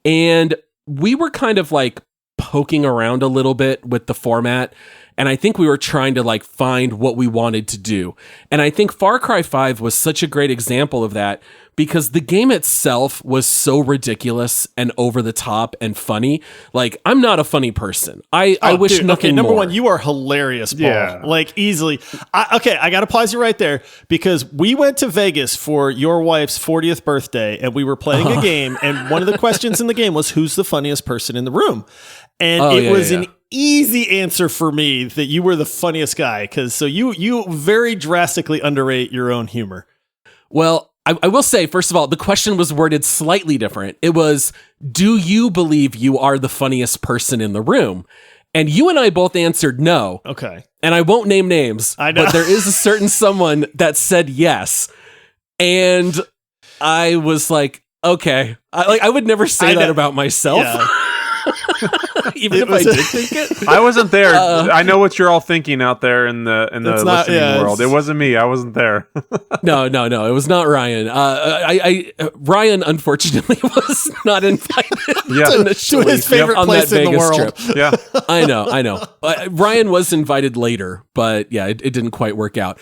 and we were kind of like poking around a little bit with the format, and I think we were trying to like find what we wanted to do. And I think Far Cry 5 was such a great example of that, because the game itself was so ridiculous and over the top and funny. Like, I'm not a funny person. I wish nothing number more. one, you are hilarious, Paul. Yeah. Like, easily. I got to pause you right there, because we went to Vegas for your wife's 40th birthday, and we were playing a game, and one of the questions in the game was, who's the funniest person in the room? And it was an easy answer for me that you were the funniest guy, because so you very drastically underrate your own humor. Well, I will say, first of all, the question was worded slightly different. It was, do you believe you are the funniest person in the room? And you and I both answered no. Okay. And I won't name names, I know. but there is a certain someone that said yes. And I was like, okay. I would never say that about myself. Yeah. Even if I did think it. I wasn't there. I know what you're all thinking out there in the listening world. It wasn't me. I wasn't there. No. It was not Ryan. Ryan, unfortunately, was not invited to his favorite on place that in the Vegas world. trip. Yeah. I know. Ryan was invited later, but yeah, it didn't quite work out.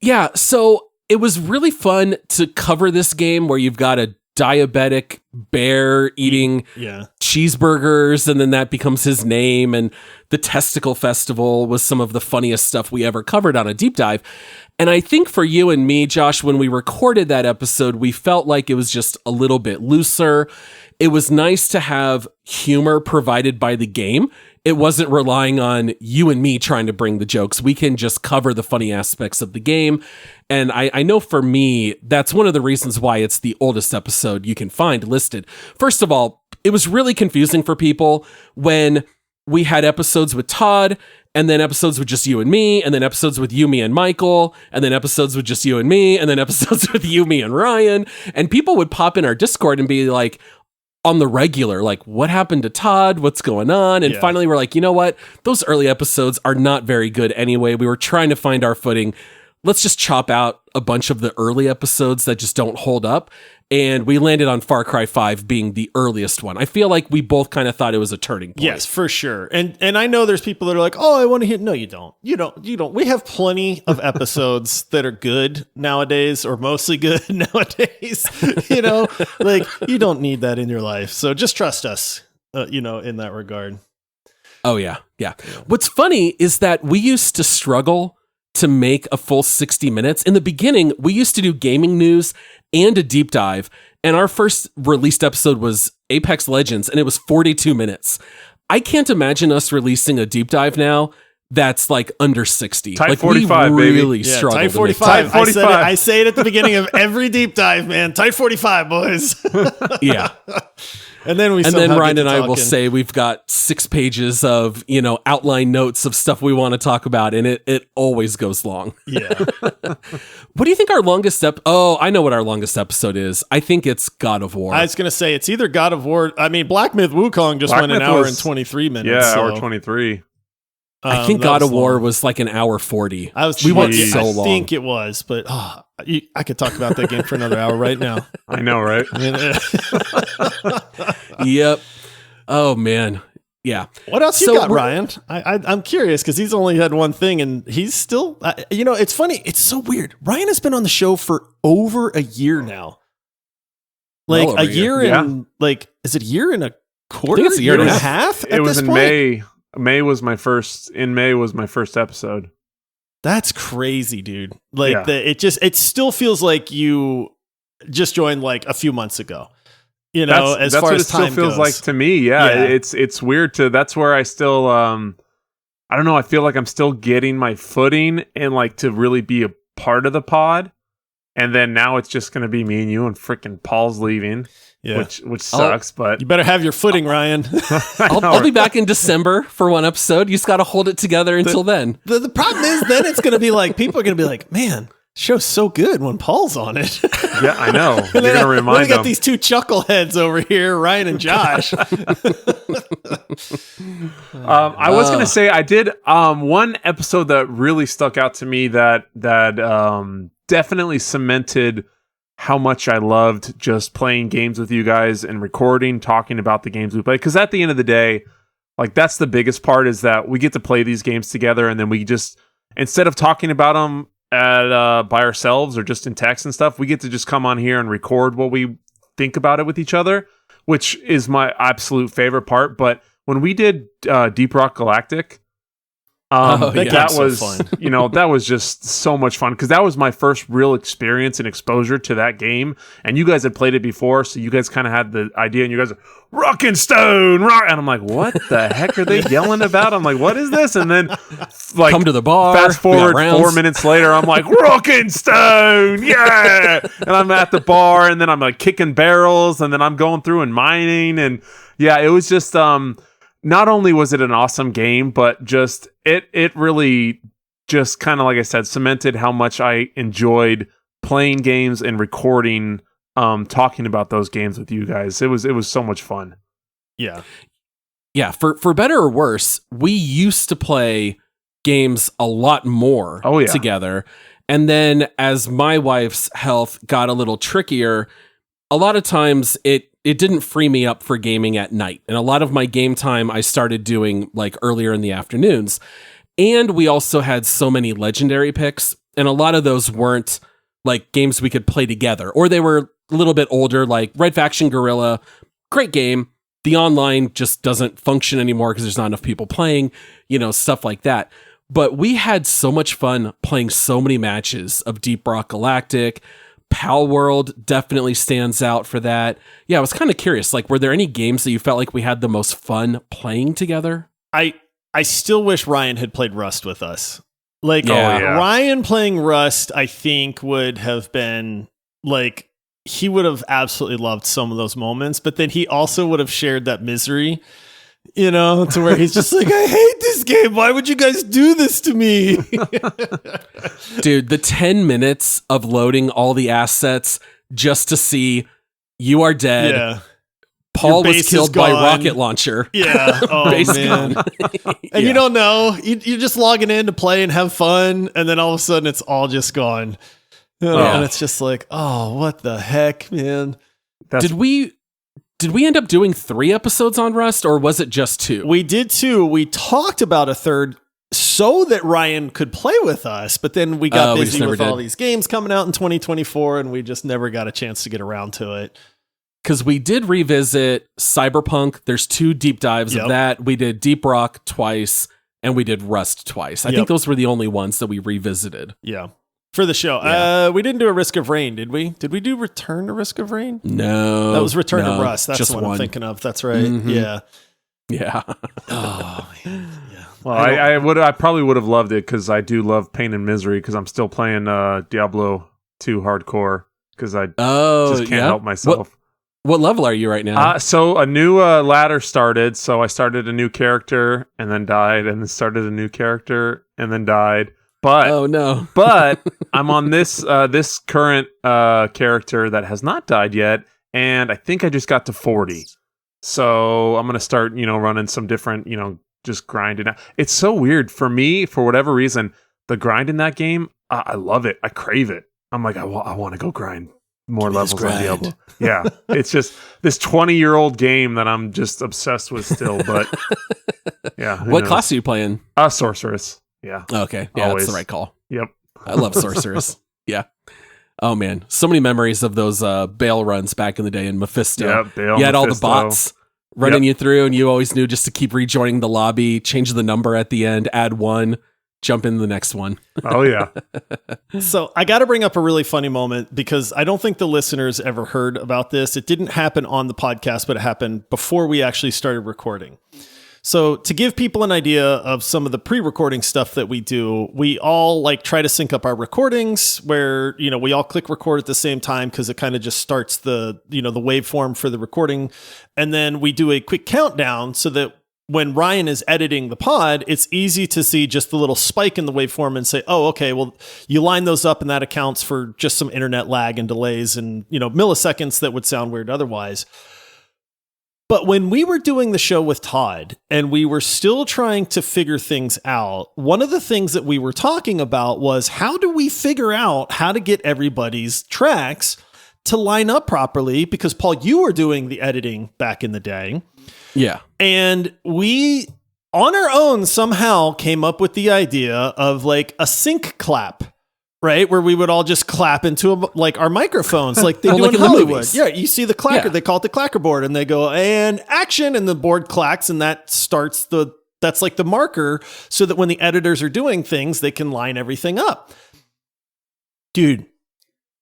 Yeah, so it was really fun to cover this game where you've got a diabetic bear eating cheeseburgers, and then that becomes his name, and the Testicle Festival was some of the funniest stuff we ever covered on a deep dive. And I think for you and me, Josh, when we recorded that episode, we felt like it was just a little bit looser. It was nice to have humor provided by the game. It wasn't relying on you and me trying to bring the jokes. We can just cover the funny aspects of the game. And I know for me, that's one of the reasons why it's the oldest episode you can find listed. First of all, it was really confusing for people when we had episodes with Todd, and then episodes with just you and me, and then episodes with you, me, and Michael, and then episodes with just you and me, and then episodes with you, me, and Ryan. And people would pop in our Discord and be like, on the regular, like, what happened to Todd? What's going on? And finally, we're like, you know what? Those early episodes are not very good anyway. We were trying to find our footing. Let's just chop out a bunch of the early episodes that just don't hold up. And we landed on Far Cry 5 being the earliest one. I feel like we both kind of thought it was a turning point. Yes, for sure. And I know there's people that are like, oh, I want to hear. No, you don't. You don't. We have plenty of episodes that are good nowadays, or mostly good nowadays. Like, you don't need that in your life. So just trust us, in that regard. Oh, yeah. What's funny is that we used to struggle to make a full 60 minutes. In the beginning, we used to do gaming news and a deep dive, and our first released episode was Apex Legends, and it was 42 minutes. I can't imagine us releasing a deep dive now that's like under 60. Type like 45, we baby. really struggle. Type to make 45. Type 45. I say it at the beginning of every deep dive, man. Type 45, boys. Yeah. And then Ryan and I will say we've got 6 pages of, outline notes of stuff we want to talk about, and it always goes long. Yeah. What do you think our longest I know what our longest episode is. I think it's God of War. I was going to say it's either God of War. I mean, Black Myth Wukong just went an hour and 23 minutes. Yeah, so. hour 23. I think God of War was like an hour 40. We went so long. I think it was, but I could talk about that game for another hour right now. I know, right? Yep. Oh man. Yeah. What else you So got, we're- Ryan? I'm curious because he's only had one thing and he's still, it's funny. It's so weird. Ryan has been on the show for over a year now. Like Well over a a year. year and is it a year and a quarter? I think it's a year and a half. at It was this in point? May. May was my first episode. That's crazy, dude. Like Yeah. it still feels like you just joined like a few months ago. You know, That's as far what as it still time feels goes. like to me. Yeah, Yeah. it's weird to. That's where I still. I don't know. I feel like I'm still getting my footing and like to really be a part of the pod. And then now it's just going to be me and you, and freaking Paul's leaving, Yeah. which sucks. But You better have your footing, Ryan. I'll be back in December for one episode. You just got to hold it together until then. The problem is then it's going to be like, people are going to be like, man, show's so good when Paul's on it. yeah, I know. You're And then going to we remind got them. these two chuckleheads over here, Ryan and Josh. I was going to say I did one episode that really stuck out to me that definitely cemented how much I loved just playing games with you guys and recording, talking about the games we play. Because at the end of the day, like that's the biggest part is that we get to play these games together, and then we just instead of talking about them by ourselves or just in text and stuff, we get to just come on here and record what we think about it with each other, which is my absolute favorite part. But when we did Deep Rock Galactic, that that game's so was fun. that was just so much fun because that was my first real experience and exposure to that game. And you guys had played it before, so you guys kind of had the idea. And you guys are Rockin' Stone, rock, and I'm like, what the heck are they yelling about? I'm like, what is this? And then like Come to the bar. Fast we got forward rounds. 4 minutes later, I'm like, Rockin' Stone, yeah! And I'm at the bar, and then I'm like kicking barrels, and then I'm going through and mining, and yeah, it was just not only was it an awesome game, but just it really just kind of like I said, cemented how much I enjoyed playing games and recording, talking about those games with you guys. It was so much fun. Yeah. Yeah, for better or worse, we used to play games a lot more together. And then as my wife's health got a little trickier, a lot of times it didn't free me up for gaming at night. And a lot of my game time I started doing like earlier in the afternoons. And we also had so many legendary picks, and a lot of those weren't like games we could play together, or they were a little bit older, like Red Faction Guerrilla, great game. The online just doesn't function anymore because there's not enough people playing, stuff like that. But we had so much fun playing so many matches of Deep Rock Galactic. Pal World definitely stands out for that. Yeah, I was kind of curious, like, were there any games that you felt like we had the most fun playing together? I still wish Ryan had played Rust with us. Like, Yeah. Ryan playing Rust, I think would have been like, he would have absolutely loved some of those moments, but then he also would have shared that misery, to where he's just like, I hate this game. Why would you guys do this to me? Dude, the 10 minutes of loading all the assets just to see you are dead. Yeah. Paul Your was base is killed by gone. rocket launcher. Yeah. Oh, Base man. gone. And you don't know. You're just logging in to play and have fun, and then all of a sudden it's all just gone. And it's just like, oh, what the heck, man? Did we end up doing 3 episodes on Rust, or was it just 2? We did 2. We talked about a third so that Ryan could play with us, but then we got we just busy never with all did. these games coming out in 2024, and we just never got a chance to get around to it. Because we did revisit Cyberpunk. There's 2 deep dives Yep. of that. We did Deep Rock twice, and we did Rust twice. I Yep. think those were the only ones that we revisited. Yeah. For the show. Yeah. We didn't do a Risk of Rain, did we? Did we do Return to Risk of Rain? No. That was Return no, to Rust. That's just the one I'm one. thinking of. That's right. Mhm. Yeah. Yeah. Oh, man. Yeah. Well, I probably would have loved it because I do love Pain and Misery because I'm still playing Diablo 2 hardcore because I just can't help myself. What level are you right now? So a new ladder started. So I started a new character and then died, and then started a new character and then died. But oh no! But I'm on this current character that has not died yet, and I think I just got to 40. So I'm gonna start, running some different, just grinding. It's so weird for me, for whatever reason. The grind in that game, I love it. I crave it. I'm like, I want to go grind more levels on Diablo. Yeah, it's just this 20-year-old game that I'm just obsessed with still. But yeah, What class are you playing? Sorceress. Yeah. Okay, yeah, Always. that's the right call. Yep. I love Sorceress. Yeah. Oh man, so many memories of those Bale runs back in the day in Mephisto. Yeah, Bale, you had all the Mephisto. bots running you through, and you always knew just to keep rejoining the lobby, change the number at the end, add one, jump in the next one. Oh yeah. So I got to bring up a really funny moment because I don't think the listeners ever heard about this. It didn't happen on the podcast, but it happened before we actually started recording. So to give people an idea of some of the pre-recording stuff that we do, we all like try to sync up our recordings where, you know, we all click record at the same time because it kind of just starts the, you know, the waveform for the recording. And then we do a quick countdown so that when Ryan is editing the pod, it's easy to see just the little spike in the waveform and say, oh, okay, well, you line those up and that accounts for just some internet lag and delays and, you know, milliseconds that would sound weird otherwise. But when we were doing the show with Todd and we were still trying to figure things out, one of the things that we were talking about was how do we figure out how to get everybody's tracks to line up properly? Because Paul, you were doing the editing back in the day. Yeah. And we, on our own, somehow came up with the idea of like a sync clap. Right, where we would all just clap into like our microphones, like they do like in the Hollywood. movies. Yeah, you see the clacker; Yeah. they call it the clacker board, and they go and action, and the board clacks, and that starts that's like the marker, so that when the editors are doing things, they can line everything up. Dude,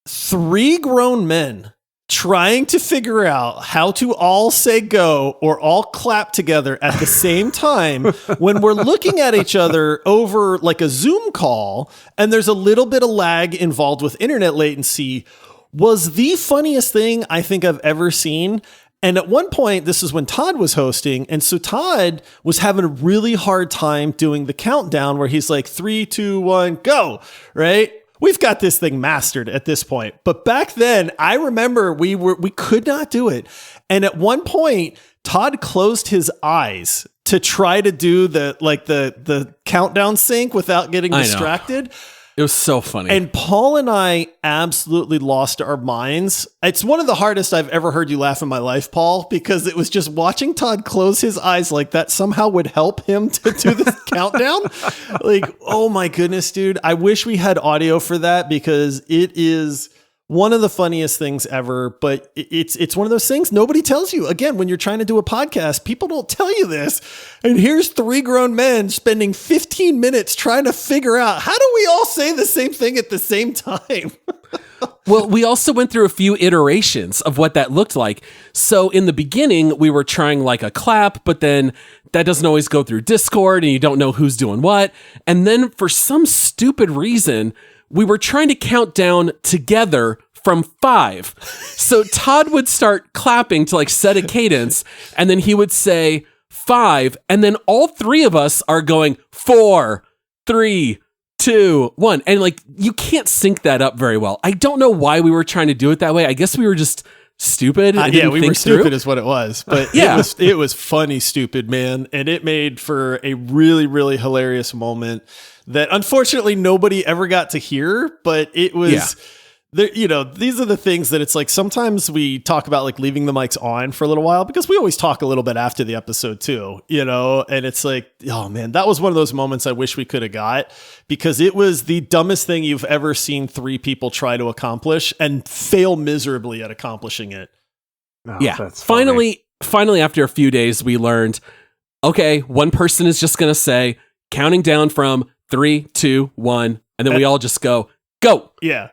3 grown men trying to figure out how to all say go or all clap together at the same time when we're looking at each other over like a Zoom call and there's a little bit of lag involved with internet latency was the funniest thing I think I've ever seen. And at one point, this is when Todd was hosting. And so Todd was having a really hard time doing the countdown where he's like 3, 2, 1, go, right? We've got this thing mastered at this point. But back then, I remember we could not do it. And at one point, Todd closed his eyes to try to do the countdown sync without getting distracted. It was so funny. And Paul and I absolutely lost our minds. It's one of the hardest I've ever heard you laugh in my life, Paul, because it was just watching Todd close his eyes like that somehow would help him to do this countdown. Like, oh my goodness, dude. I wish we had audio for that because it is one of the funniest things ever, but it's one of those things nobody tells you. Again, when you're trying to do a podcast, people don't tell you this. And here's 3 grown men spending 15 minutes trying to figure out how do we all say the same thing at the same time? Well, we also went through a few iterations of what that looked like. So in the beginning, we were trying like a clap, but then that doesn't always go through Discord and you don't know who's doing what. And then for some stupid reason, we were trying to count down together from 5. So Todd would start clapping to like set a cadence, and then he would say 5, and then all 3 of us are going 4, 3, 2, 1. And like, you can't sync that up very well. I don't know why we were trying to do it that way. I guess we were just stupid. Yeah, we were stupid is what it was. But yeah. it was funny, stupid, man. And it made for a really, really hilarious moment that unfortunately nobody ever got to hear, but it was, you know, these are the things that it's like, sometimes we talk about like leaving the mics on for a little while because we always talk a little bit after the episode too, you know, and it's like, oh man, that was one of those moments I wish we could have got because it was the dumbest thing you've ever seen 3 people try to accomplish and fail miserably at accomplishing it. Oh, yeah. that's Finally, after a few days, we learned, okay, one person is just going to say counting down from 3, 2, 1, and then we all just go. Yeah.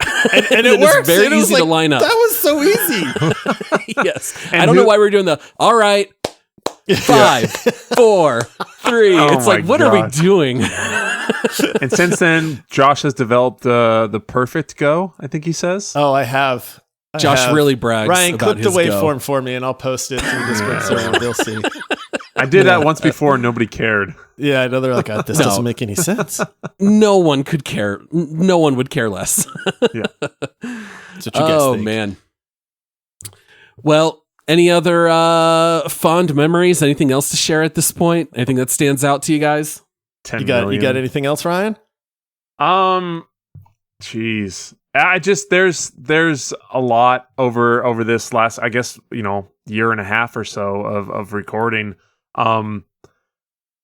And it works. works. Very and it was easy to line up. That was so easy. Yes. I don't know why we're doing the, all right, 5, 4, 3. Oh it's like, what are we doing? And since then, Josh has developed the perfect go, I think he says. Oh, I have. Josh really brags Ryan, about clip the his waveform go. for me and I'll post it to the Discord server. They'll see. I did that once before and nobody cared. Yeah, I know they're like, this doesn't make any sense. No one could care. No one would care less. Yeah. That's what you guys think. Man. Well, any other fond memories? Anything else to share at this point? Anything that stands out to you guys? 10 You got million. anything else, Ryan? Jeez. I just there's a lot over this last, I guess, year and a half or so of recording.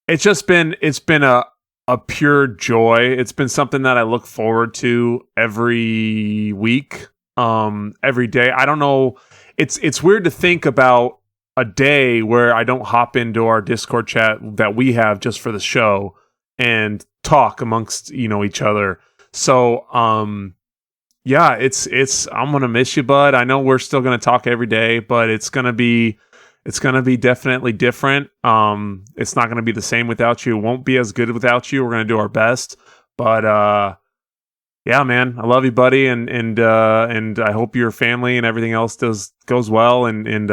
It's been a pure joy. It's been something that I look forward to every week, every day. I don't know. It's weird to think about a day where I don't hop into our Discord chat that we have just for the show and talk amongst, each other. So, yeah, I'm going to miss you, bud. I know we're still going to talk every day, but it's going to be definitely different. It's not going to be the same without you. It won't be as good without you. We're going to do our best, but, yeah, man, I love you, buddy. And I hope your family and everything else goes well. And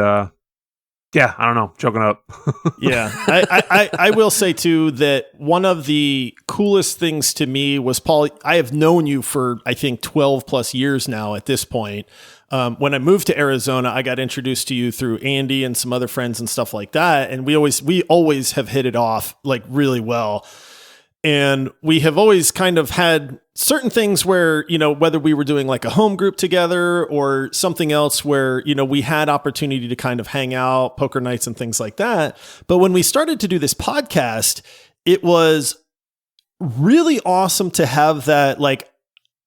yeah, I don't know, choking up. Yeah, I will say too that one of the coolest things to me was, Paul, I have known you for, I think, 12 plus years now at this point. When I moved to Arizona, I got introduced to you through Andy and some other friends and stuff like that. And we always have hit it off like really well. And we have always kind of had certain things where, whether we were doing like a home group together or something else where, we had opportunity to kind of hang out, poker nights and things like that. But when we started to do this podcast, it was really awesome to have that, like,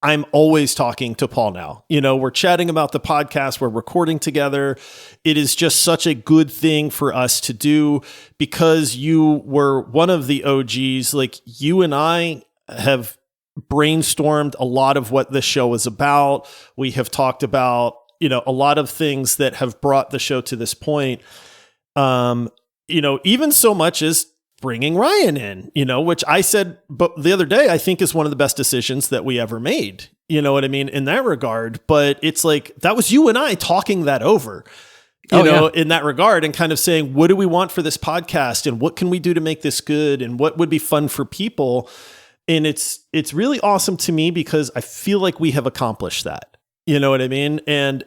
I'm always talking to Paul now. We're chatting about the podcast. We're recording together. It is just such a good thing for us to do because you were one of the OGs. Like, you and I have brainstormed a lot of what this show is about. We have talked about, a lot of things that have brought the show to this point. Even so much as bringing Ryan in, which I said but the other day, I think is one of the best decisions that we ever made. You know what I mean? In that regard, but it's like, that was you and I talking that over, in that regard, and kind of saying, what do we want for this podcast and what can we do to make this good and what would be fun for people? And it's really awesome to me because I feel like we have accomplished that. You know what I mean? And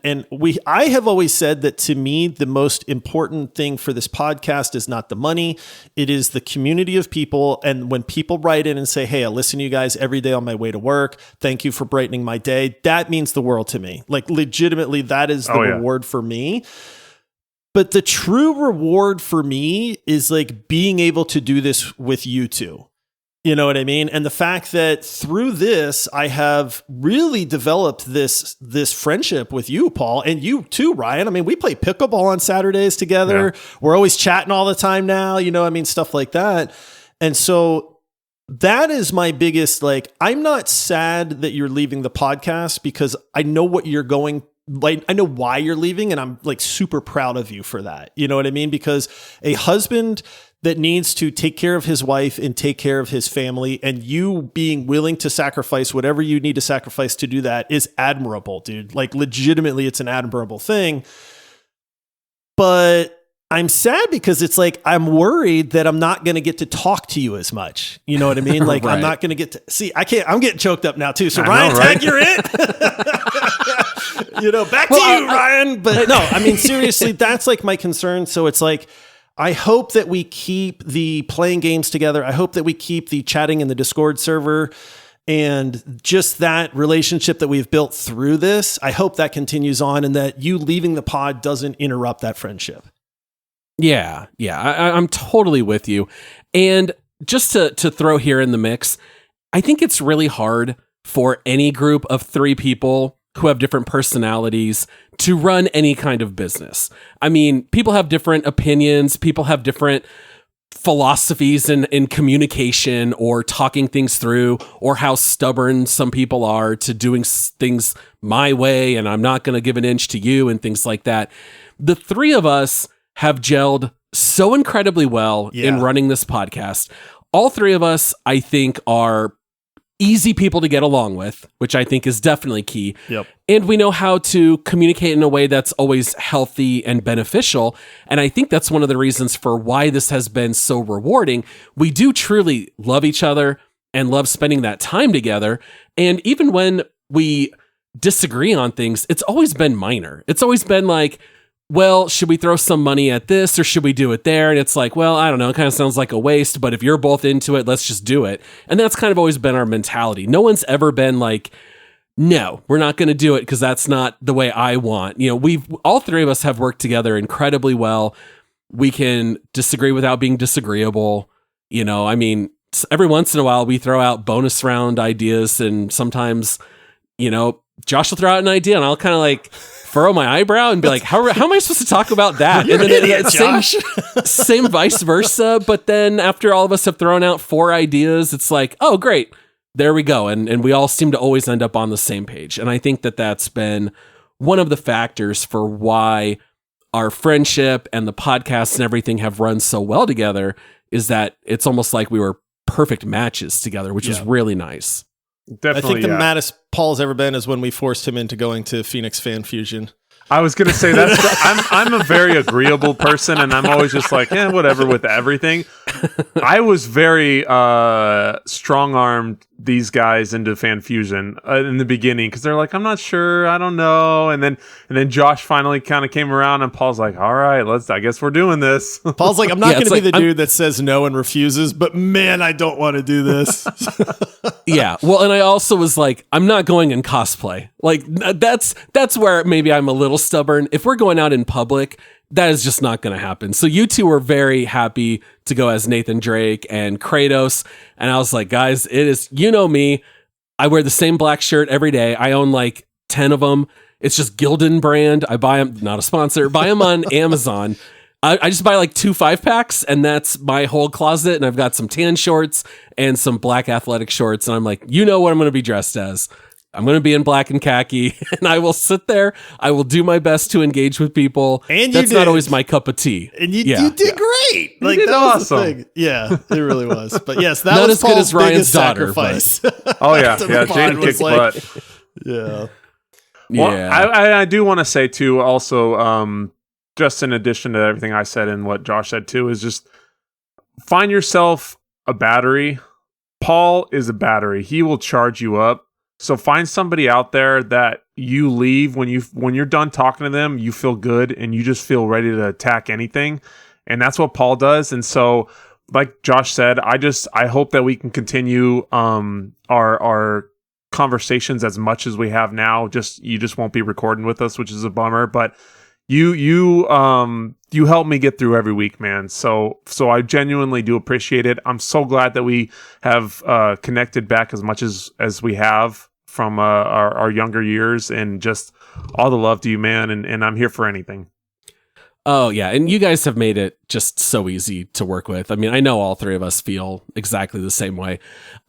I have always said that to me, the most important thing for this podcast is not the money. It is the community of people. And when people write in and say, hey, I listen to you guys every day on my way to work. Thank you for brightening my day. That means the world to me. Like, legitimately, that is the reward for me. But the true reward for me is like being able to do this with you two. You know what I mean? And the fact that through this, I have really developed this friendship with you, Paul, and you too, Ryan. I mean, we play pickleball on Saturdays together. Yeah. We're always chatting all the time now, stuff like that. And so that is my biggest, like, I'm not sad that you're leaving the podcast because I know what you're going, like, I know why you're leaving, and I'm like super proud of you for that. You know what I mean? Because a husband that needs to take care of his wife and take care of his family, and you being willing to sacrifice whatever you need to sacrifice to do that is admirable, dude. Like, legitimately, it's an admirable thing. But I'm sad because it's like, I'm worried that I'm not going to get to talk to you as much. You know what I mean? Like, right. I'm not going to get to see, I'm getting choked up now too. So Ryan, tag, you're in. Back to you, Ryan. But no, I mean, seriously, that's like my concern. So it's like, I hope that we keep the playing games together. I hope that we keep the chatting in the Discord server and just that relationship that we've built through this. I hope that continues on and that you leaving the pod doesn't interrupt that friendship. Yeah. I'm totally with you. And just to throw here in the mix, I think it's really hard for any group of three people who have different personalities to run any kind of business. I mean, people have different opinions, people have different philosophies in communication or talking things through, or how stubborn some people are to doing things my way and I'm not going to give an inch to you and things like that. The three of us have gelled so incredibly well in running this podcast. All three of us, I think, are easy people to get along with, which I think is definitely key. Yep. And we know how to communicate in a way that's always healthy and beneficial. And I think that's one of the reasons for why this has been so rewarding. We do truly love each other and love spending that time together. And even when we disagree on things, it's always been minor. It's always been like, well, should we throw some money at this or should we do it there? And it's like, well, I don't know. It kind of sounds like a waste, but if you're both into it, let's just do it. And that's kind of always been our mentality. No one's ever been like no, we're not going to do it because that's not the way I want. You know, all three of us have worked together incredibly well. We can disagree without being disagreeable. You know, I mean, every once in a while we throw out bonus round ideas, and sometimes, you know, Josh will throw out an idea and I'll kind of like furrow my eyebrow and be like, how am I supposed to talk about that? And then same vice versa. But then after all of us have thrown out 4 ideas, it's like, oh, great. There we go. And we all seem to always end up on the same page. And I think that that's been one of the factors for why our friendship and the podcast and everything have run so well together, is that it's almost like we were perfect matches together, which was really nice. Definitely, I think the maddest Paul's ever been is when we forced him into going to Phoenix Fan Fusion. I was gonna say I'm a very agreeable person, and I'm always just like, whatever with everything. I was very strong-armed these guys into Fan Fusion in the beginning because they're like, I'm not sure, I don't know, and then Josh finally kind of came around, and Paul's like, all right, I guess we're doing this. Paul's like, I'm not going to be the dude that says no and refuses, but man, I don't want to do this. Yeah, well, and I also was like, I'm not going in cosplay. Like that's where maybe I'm a little stubborn. If we're going out in public, that is just not going to happen. So you two were very happy to go as Nathan Drake and Kratos. And I was like, guys, it is, you know me, I wear the same black shirt every day. I own like 10 of them. It's just Gildan brand. I buy them, not a sponsor, buy them on Amazon. I just buy like 2 5-packs, and that's my whole closet. And I've got some tan shorts and some black athletic shorts. And I'm like, you know what I'm going to be dressed as. I'm going to be in black and khaki, and I will sit there. I will do my best to engage with people. And that's not always my cup of tea. And you did great. Like, did that was awesome. the thing. Yeah, it really was. But yes, that not was as good Paul's as Ryan's biggest daughter, sacrifice. Oh yeah, Jane kicked butt. Yeah. Well, I do want to say too, also, just in addition to everything I said and what Josh said too, is just find yourself a battery. Paul is a battery. He will charge you up. So find somebody out there that you leave when you're done talking to them, you feel good and you just feel ready to attack anything. And that's what Paul does. And so, like Josh said, I hope that we can continue our conversations as much as we have now. You just won't be recording with us, which is a bummer. But you help me get through every week, man. So I genuinely do appreciate it. I'm so glad that we have connected back as much as we have from our younger years, and just all the love to you, man. And I'm here for anything. Oh yeah, and you guys have made it just so easy to work with. I mean, I know all three of us feel exactly the same way.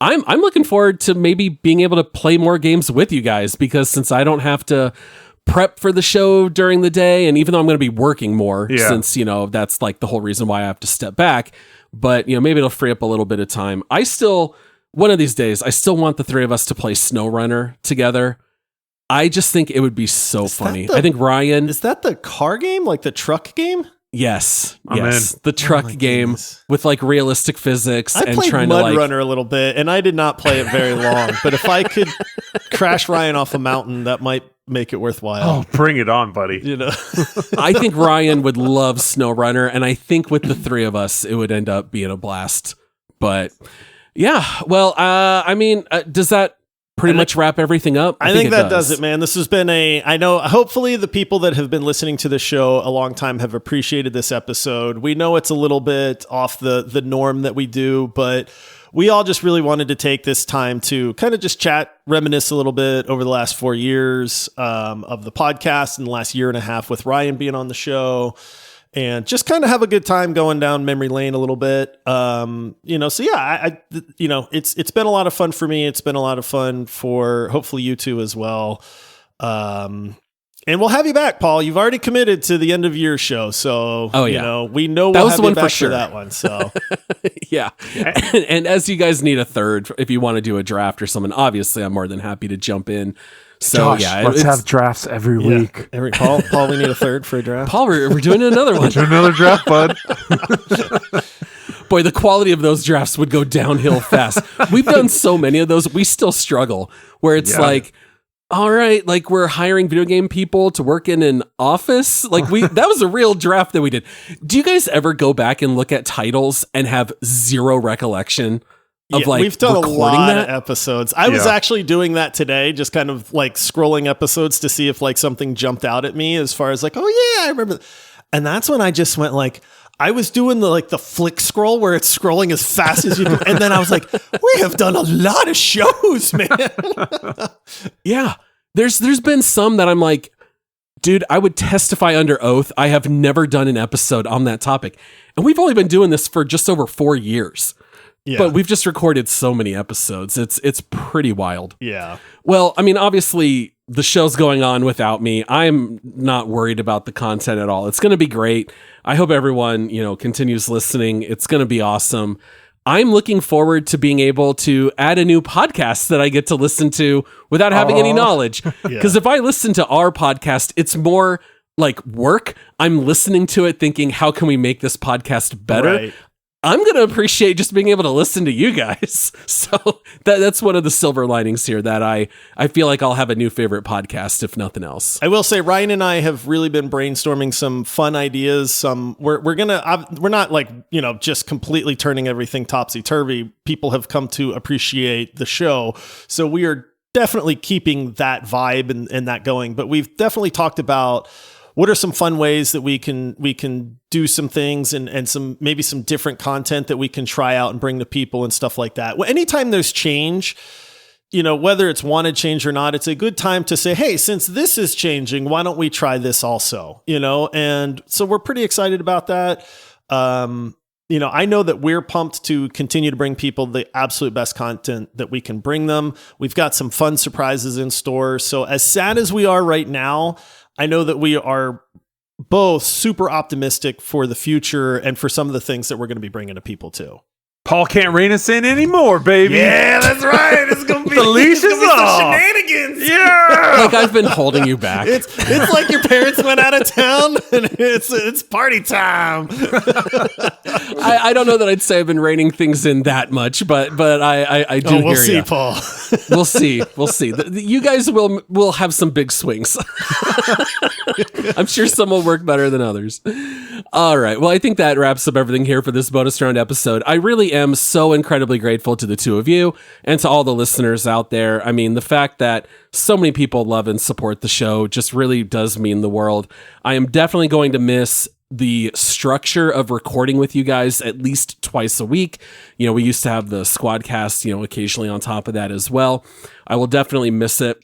I'm looking forward to maybe being able to play more games with you guys, because since I don't have to prep for the show during the day, and even though I'm going to be working more, since, you know, that's like the whole reason why I have to step back, but, you know, maybe it'll free up a little bit of time. One of these days, I still want the three of us to play SnowRunner together. I just think it would be so funny. I think Ryan... Is that the car game? Like the truck game? Yes. The truck game with like realistic physics. I played Mud Runner a little bit, and I did not play it very long. But if I could crash Ryan off a mountain, that might make it worthwhile. Oh, bring it on, buddy. You know, I think Ryan would love SnowRunner, and I think with the three of us, it would end up being a blast. But yeah, well, I mean, does that pretty much wrap everything up? I think that does it, man. This has been I know, hopefully the people that have been listening to the show a long time have appreciated this episode. We know it's a little bit off the norm that we do, but we all just really wanted to take this time to kind of just chat, reminisce a little bit over the last 4 years of the podcast and the last year and a half with Ryan being on the show, and just kind of have a good time going down memory lane a little bit. You know, so yeah, you know, it's been a lot of fun for me. It's been a lot of fun for hopefully you two as well. And we'll have you back, Paul. You've already committed to the end of year show. So, you know, we know we'll have you back for that one. So yeah. And as you guys need a third, if you want to do a draft or something, obviously I'm more than happy to jump in. So Josh, let's have drafts every week. Paul, we need a third for a draft. Paul, we're doing another one. Do another draft, bud. Boy, the quality of those drafts would go downhill fast. We've done so many of those. We still struggle where it's like, all right, like we're hiring video game people to work in an office. Like that was a real draft that we did. Do you guys ever go back and look at titles and have zero recollection of like we've done a recording lot that. of episodes. I was actually doing that today, just kind of like scrolling episodes to see if like something jumped out at me as far as like, oh yeah, I remember. And that's when I just went like, I was doing the flick scroll where it's scrolling as fast as you can. And then I was like, we have done a lot of shows, man. Yeah. There's been some that I'm like, dude, I would testify under oath. I have never done an episode on that topic. And we've only been doing this for just over 4 years. Yeah. But we've just recorded so many episodes. It's pretty wild. Yeah. Well, I mean, obviously the show's going on without me. I'm not worried about the content at all. It's going to be great. I hope everyone, continues listening. It's going to be awesome. I'm looking forward to being able to add a new podcast that I get to listen to without having any knowledge. Because if I listen to our podcast, it's more like work. I'm listening to it thinking, how can we make this podcast better? Right. I'm going to appreciate just being able to listen to you guys. So that's one of the silver linings here, that I feel like I'll have a new favorite podcast, if nothing else. I will say Ryan and I have really been brainstorming some fun ideas. We're not like, just completely turning everything topsy-turvy. People have come to appreciate the show. So we are definitely keeping that vibe and that going. But we've definitely talked about what are some fun ways that we can do some things and some maybe some different content that we can try out and bring to people and stuff like that. Well, anytime there's change, whether it's wanted change or not, it's a good time to say, hey, since this is changing, why don't we try this also? And so we're pretty excited about that. I know that we're pumped to continue to bring people the absolute best content that we can bring them. We've got some fun surprises in store. So as sad as we are right now, I know that we are both super optimistic for the future and for some of the things that we're going to be bringing to people too. Paul can't rein us in anymore, baby. Yeah, that's right. It's going to be the leash is off. Shenanigans. Yeah. Like I've been holding you back. It's like your parents went out of town and it's party time. I don't know that I'd say I've been reining things in that much, but I do hear you. We'll see, Paul. We'll see. You guys will have some big swings. I'm sure some will work better than others. All right. Well, I think that wraps up everything here for this bonus round episode. I really am so incredibly grateful to the two of you and to all the listeners out there. I mean, the fact that so many people love and support the show just really does mean the world. I am definitely going to miss the structure of recording with you guys at least twice a week. We used to have the Squadcast, occasionally on top of that as well. I will definitely miss it.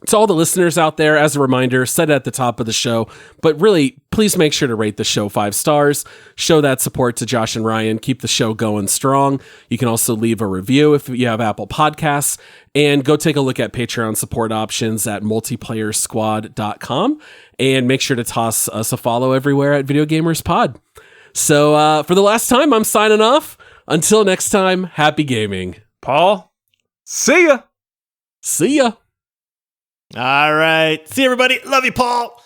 To all the listeners out there, as a reminder, said it at the top of the show, but really, please make sure to rate the show 5 stars. Show that support to Josh and Ryan. Keep the show going strong. You can also leave a review if you have Apple Podcasts, and go take a look at Patreon support options at multiplayersquad.com, and make sure to toss us a follow everywhere at Video Gamers Pod. So for the last time, I'm signing off. Until next time, happy gaming. Paul, see ya. See ya. All right. See you, everybody. Love you, Paul.